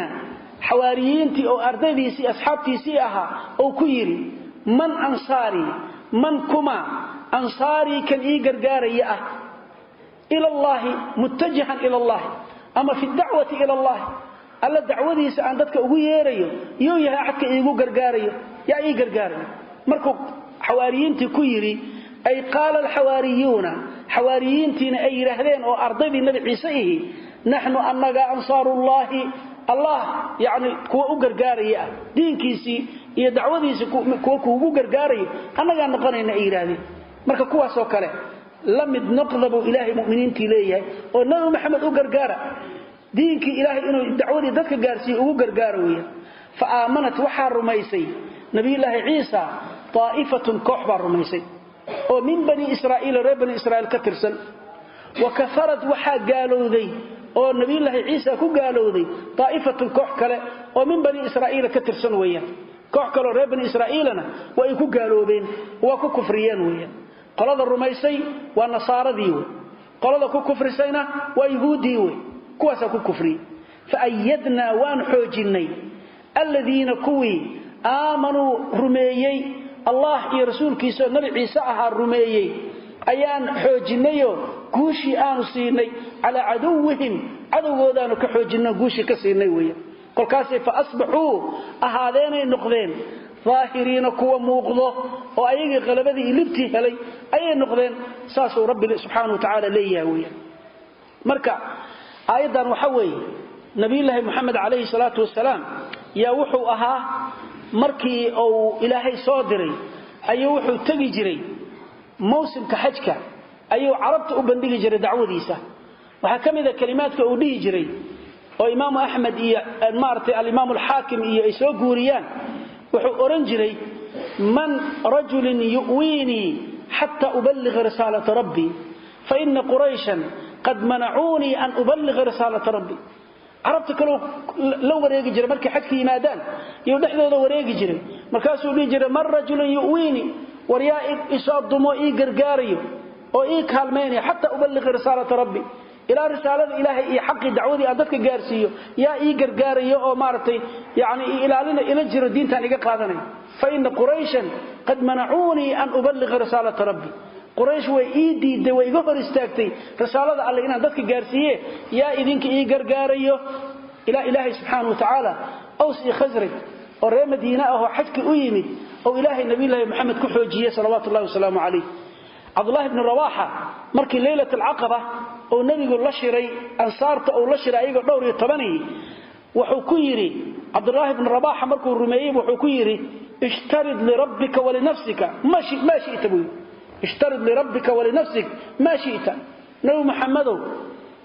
حواريين تي أو أرددي سي أصحابتي سيئها أو كويري من أنصاري من كما أنصاري كان إيجرجاره إلى الله متجها إلى الله أما في الدعوة إلى الله alla dacwadiisa aan dadka ugu yeerayo iyo yahay xadka iigu gargaarayo yaa ii gargaarayo markuu xawaariyiintii ku yiri ay qaala al xawaariyuna xawaariyiintiina ay yiraahdeen oo ardaydii nabi ciise nahnu annaga ansaarullahi الله يعني كو غرغاريا دينكيسي iyo dacwadiisa kuwa kuugu gargaarayo annaga noqonayna iiraadi marka kuwaas oo kale lamid noqdabo ilaahay muuminiintii leeyahay oo nabi maxamed u gargaara diinkii ilaahay inuu dacwadii dadka gaarsiyo ugu gargaaro weeyo fa aamanat waxa rumaysay nabi ilaahay ciisa طائفه كوحبا rumaysay oo min bani israa'iil reer bani israa'iil ka tirsan wa kafarat waxa gaalowday oo nabi ilaahay ciisa ku gaalowday طائفه koox kale oo min bani israa'iil ka tirsan weeyaan koox kale reer bani israa'iilna way ku gaaloobeen waa ku kufriyeen weeyaan qolada rumaysay waa nasaaradii qolada ku kufrisayna waa yahuudii way kuwaas ku kufri fa ayyadna waan xoojinay alladina kuwi aamanu rumeeyay allah iyo rasuulkiisa nabi ciisa aha rumeeyay ayaan xoojinayo guushi aanu siinay ala aduwihim adawoodaanu ka xoojinay guushi ka siinay weeyaan kolkaas fa asbaxu ahaadeenay noqdeen ظاهرين كوا موقضه oo ayaga qalabadii ilibti helay ayay noqdeen saasoo rabbi subhanahu wa ta'ala leeyahay marka aayadan waxa weeye nabi ilaahi maxamed alayhi salatu wasalaam yaa wuxuu ahaa markii uu ilaahay soo diray ayuu wuxuu tagi jiray mawsimka xajka ayuu carabta u bandhigi jiray dacwadiisa waxa kamida kalimaadka uu dhihi jiray oo imaam ahmed iyo maartay al-imaam al-hakim iyo ay soo guuriyaan wuxuu oran jiray man rajulun yu'wini hatta uballigh risalata rabbi fa inna quraishan qad mana'uni an uballigh risalata rabbi arabta kale loo wareegi jiray markii xadka yimaadaan iyo dhaxdooda wareegi jiray markaasuu dhigi jiray man rajulun yu'wini wariya isadumo ii gargaariyo oo ii kaalmeeyay hatta uballigh risalata rabbi ila risalada ilaahay iyo xaqi dacwadii aan dadka gaarsiiyo yaa ii gargaarayo oo maartay yaani ilaalina ila jiro diintan iga qaadanay fa in quraishan qad mana'uni an uballigh risalata rabbi quraish way ii diiday way iga hor istaagtay risalada alle inaan dadka gaarsiiye yaa idinka ii gargaarayo ila ilaahay subhanahu wa ta'ala aws khazraj oo reer madiina ah xajka u yimid oo ilaahay nabi ilaahay maxamed ku xoojiyay salawaatu allah wa salaamu alayhi Abdullah ibn Rawaha markii Laylatul Aqaba oo nabigu la shiray ansaarta oo la shiray ayaga dhowr iyo 10 wuxuu ku yiri Abdullah ibn Rawaha markuu rumeeyay wuxuu ku yiri ishtarid li rabbika wa li nafsika ma shi'ta bu ishtarid li rabbika wa li nafsik ma shi'ta nabi Muhammad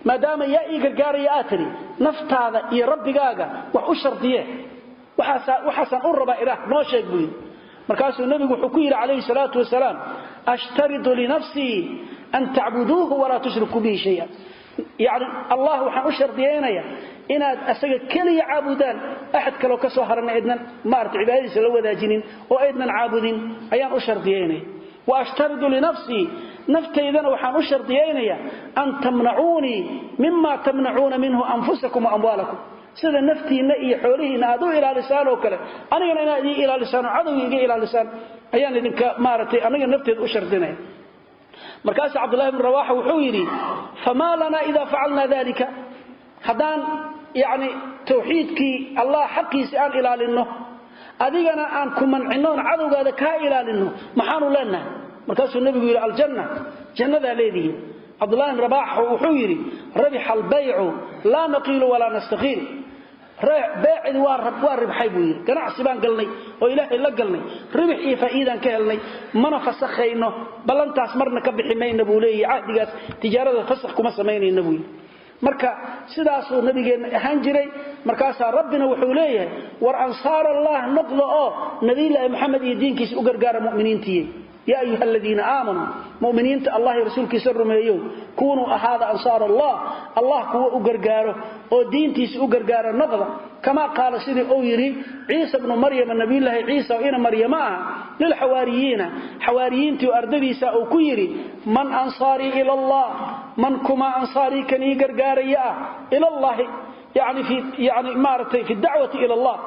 maadaama yaa ii gargaaraya aatiri naftaada iyo rabbigaaga wax u shardiye waxaasan u raba ilaah noo sheeg buu markaasuu nabigu wuxuu ku yiri alayhi salatu wasalaam أشترط لنفسي أن تعبدوه ولا تشركوا به شيئا يعني الله وحن أشرط دينيا إن أسجد كلي عابدان أحد كلو كسوهرنا إذن مارت عبادي سلوى ذا جنين وإذن عابدين أيان أشرط دينيا وأشترط لنفسي نفتي إذن وحن أشرط دينيا أن تمنعوني مما تمنعون منه أنفسكم وأموالكم سيدا نفتي نئي حوله نادو إلى لسانه وكله أنا نادي إلى لسانه عدو يجي إلى لسان أيان إذنك مارتي أنا نفتي أشرطنا مركز عبد الله بن رواحة وحويري فما لنا إذا فعلنا ذلك حدان يعني توحيدك الله حقي سأل إلى لنه أذيقنا أنكم منعنون عدو هذا كا إلى لنه محانوا لنا مركز النبي يقول الجنة جنة ذا عبد الله بن رواحة وحويري ربح البيع لا نقيل ولا نستخيل باعد واربحي بوير ganacsi baan galnay oo ilaahay la galnay ribixii faa'iidan ka helnay mana fasaxayno balantaas marna ka biximayna buu leeyahay ahdigaas tijaarada fasax kuma sameeynayna buu marka sidaas oo nabigeena ahaan jiray markaas rabbina wuxuu leeyahay war ansaar allah noqdo oo nabi ilaahay maxamed iyo diinkiisa u gargaara muuminiintii يا أيها الذين آمنوا مؤمنين الله رسولك سرميو كونوا هذا أنصار الله الله هو أقرقاره ودين تيس أقرقاره نقضة كما قال سيدي أويري عيسى بن مريم النبي الله عيسى وإن مريم للحواريين حواريين تأردبي سأكيري من أنصاري إلى الله من كما أنصاري كان يقرقاري إلى الله يعني مارتي في الدعوة إلى الله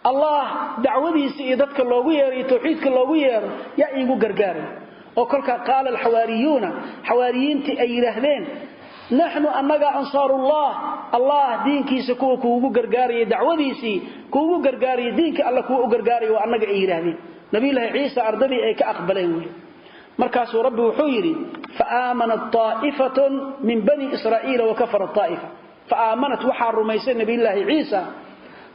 الله دعوتيسي dadka loogu yeeray tawxiidka loogu yeero yaa igu gargaaray oo kolka qaal al-hawariyuna hawariyiinti ay yiraahdeen nahnu annaga ansaarullah allah diinkiisa kuugu gargaaray dacwadiisi kuugu gargaaray diinka alla kuugu gargaaray oo annaga ay yiraahdeen nabi ilaahi ciisa ardadii ay ka aqbaleen markaas rabbi wuxuu yiri fa aamana ta'ifatun min bani israa'iila wa kafara ta'ifa فآمنت وحا رميسي نبي الله عيسى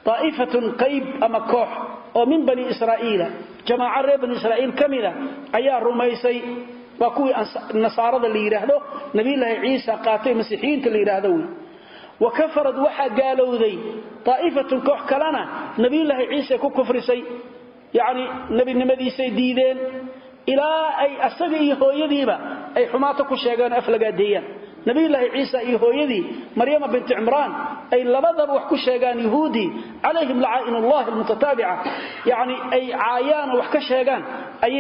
طائفة قيب أما كوح ومن بني إسرائيل جماعة بني إسرائيل كاملة أيا رميسي وكوي النصارى اللي يراهدو نبي الله عيسى قاتل مسيحيين اللي يراهدوه وكفرت وحا قالوا ذي طائفة كوح كلنا نبي الله عيسى كفر سي يعني نبي نمدي سيديدين إلى أي أسقي هويديبا أي حماتك الشيغان أفلقا ديان نبي الله عيسى هويدي مريم بنت عمران أي لبضب وحكو الشيغان يهودي عليهم لعائن الله المتتابعة يعني أي عايان وحكو الشيغان أي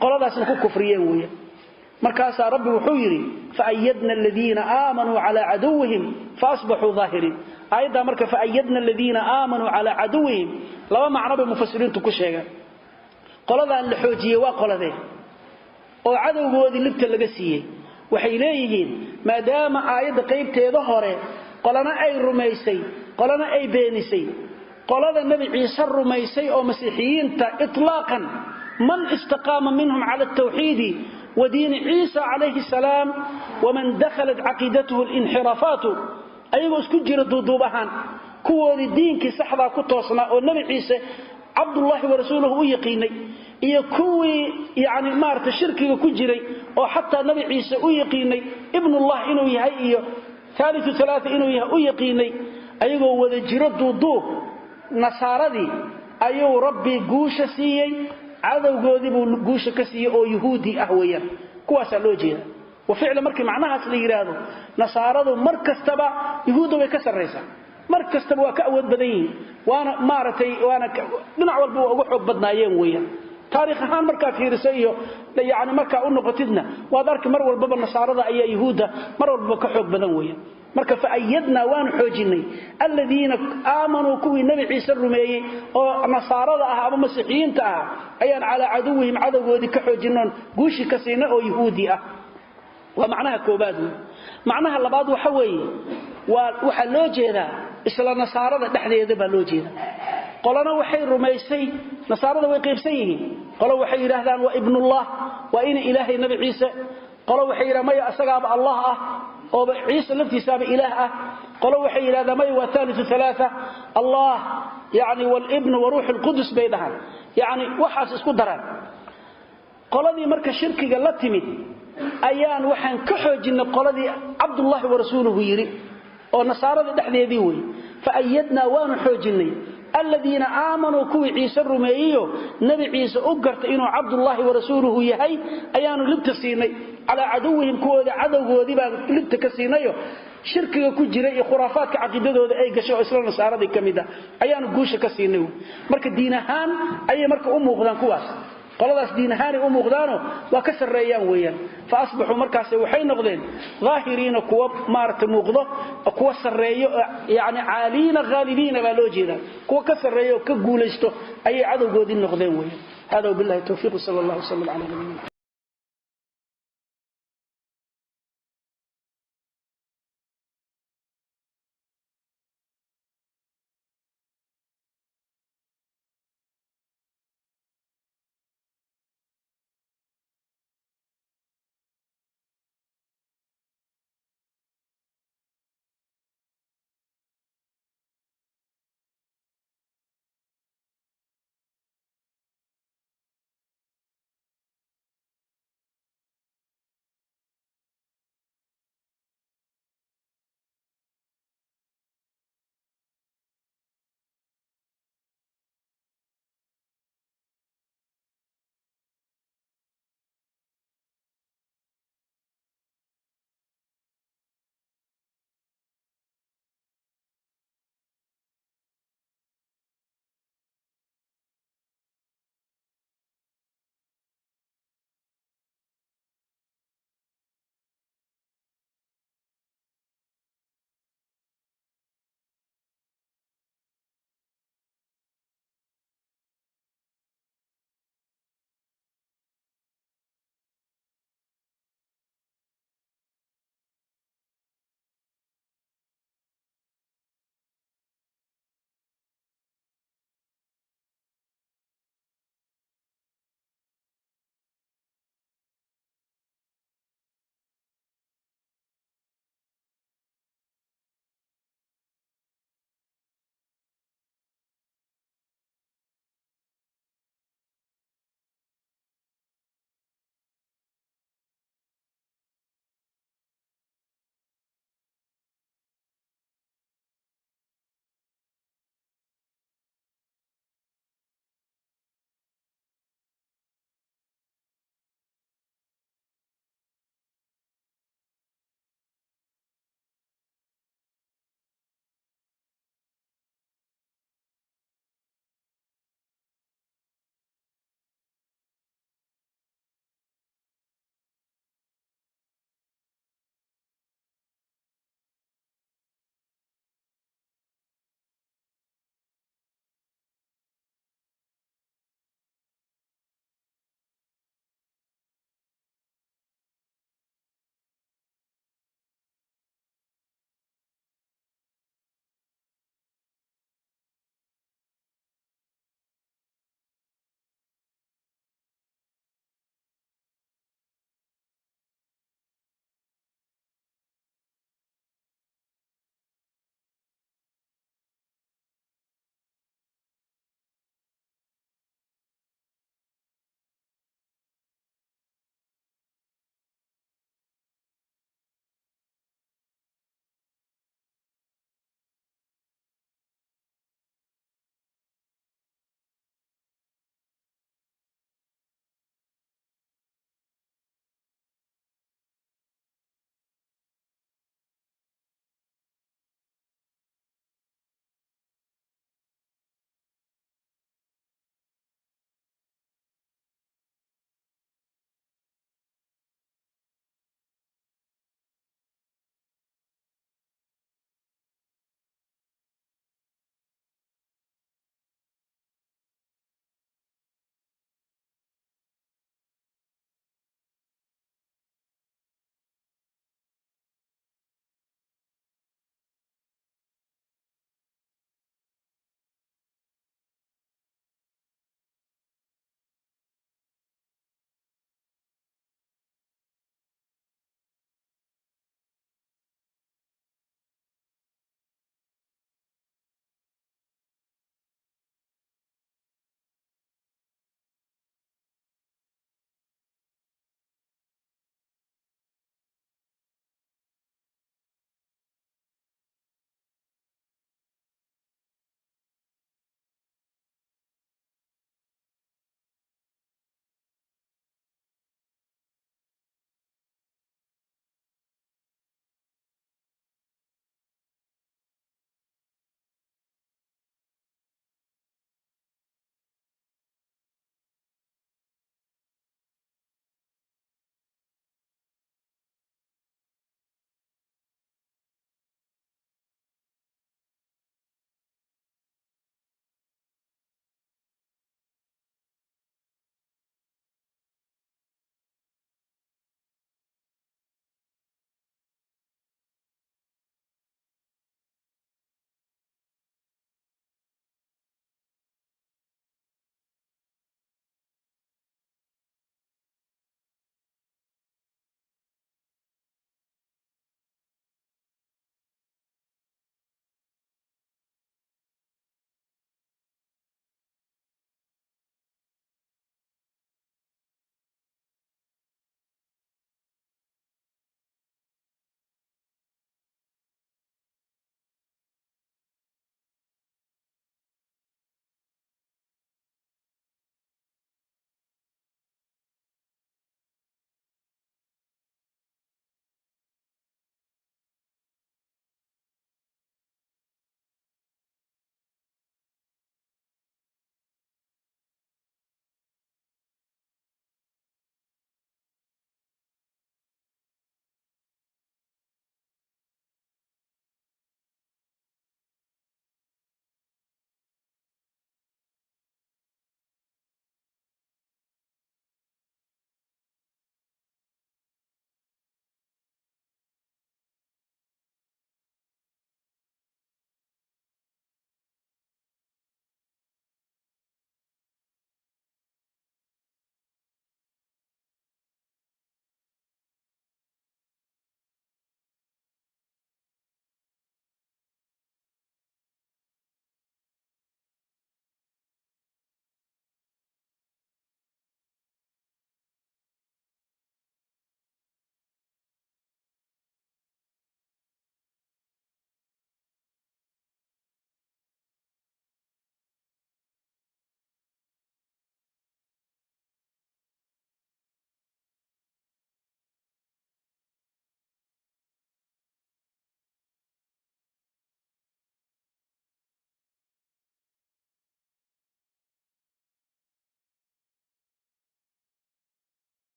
قرادة سنكو كفريين ويا مركاسا ربي وحيري فأيدنا الذين آمنوا على عدوهم فأصبحوا ظاهرين أيضا مركا فأيدنا الذين آمنوا على عدوهم لما معنى بمفسرين تكو الشيغان qolada la xoojiye waa qoladee oo cadawgoodii libta laga siiyay waxay leeyihiin maadaama aayada qaybteeda hore qolana ay rumaysay qolana ay beenisay qolada nabi ciise rumaysay oo masiixiyiinta itlaqan man istaqama minhum ala at-tawhid wa diin ciise alayhi salam wa man dakhalat aqidatuhu al-inhirafat ayagoo isku jira duuduubahan kuwoodii diinkii saxda ku toosnaa oo nabi ciise عبد الله ورسوله ويقيني iyo kuwii yaani maarta shirkiga ku jiray oo hatta nabi ciise u yaqiinay ibn allah inuu yahay iyo thalithu thalatha inuu yahay u yaqiinay ayagoo wada jiro duuduub nasaaradii ayuu rabbi guusha siiyay cadawgoodii buu guusha ka siiyay oo yahuudi ah weeyaan kuwaas loo jeedaa وفعلا markii macnahaas la yiraahdo nasaaradu markastaba yahuudu way ka sareysaa markastaba waa ka awood badan yihiin waana maaratay waana dhinac walba ugu xoog badnaayeen weeyaan taariikh ahaan marka fiiriso iyo yaani marka u noqotidna waad arki mar walba nasaarada ayaa yahuuda mar walba ka xoog badan weeyaan marka faayadna waan xoojinay alladina aamanu kuwi nabi ciise rumeeyay oo nasaarada ah ama masiixiyiinta ah ayaan ala aduwihim adawgoodi ka xoojinoon guushi ka siina oo yahuudi ah ومعناها كوباد معناها لباد waxa weeye waxa loo jeedaa isla nasaarada dhaxdeeda ba loo jeedaa qolana waxay rumaysay nasaarada way qaybsan yihiin qolo waxay yiraahdaan waa ibnullah waa in ilaahay nabi ciise qolo waxay yiraahdaan asagaaba allah ah oo ciise laftiisaaba ilaah ah qolo waxay yiraahdaan waa thalithu thalatha allah yaani wal ibn wa ruuhul qudus baydahan yaani waxaas isku daraan qoladii marka shirkiga la timid ayaan waxaan ka xoojinay qoladii Abdullah wa rasuuluhu yiri oo nasaarada dhaxdeedii way faayadna waan xoojinay alladina aamanu kuwi ciise rumeeyo nabi ciise u gartay inuu Abdullah wa rasuuluhu yahay ayaanu libta siinay ala aduwihim kuwada cadawgoodii baan libta ka siinayo shirkiga ku jira iyo khuraafaadka aqeedadooda ay gasho isla nasaarada kamida ayaanu guusha ka siinay marka diin ahaan ay marka u muuqdaan kuwaas qoladaas diin ahaan u muuqdaano waa ka sareeyaan weeyaan faasbaxu markaas waxay noqdeen zaahiriina kuwa maarta muuqdo kuwa sareeyo yaani caaliina ghaalibiina baa loo jeedaa kuwa ka sareeyo ka guuleysto ay cadawgoodii noqdeen weeyaan hada billahi tawfiiq sallallahu alayhi wa sallam ala nabiyina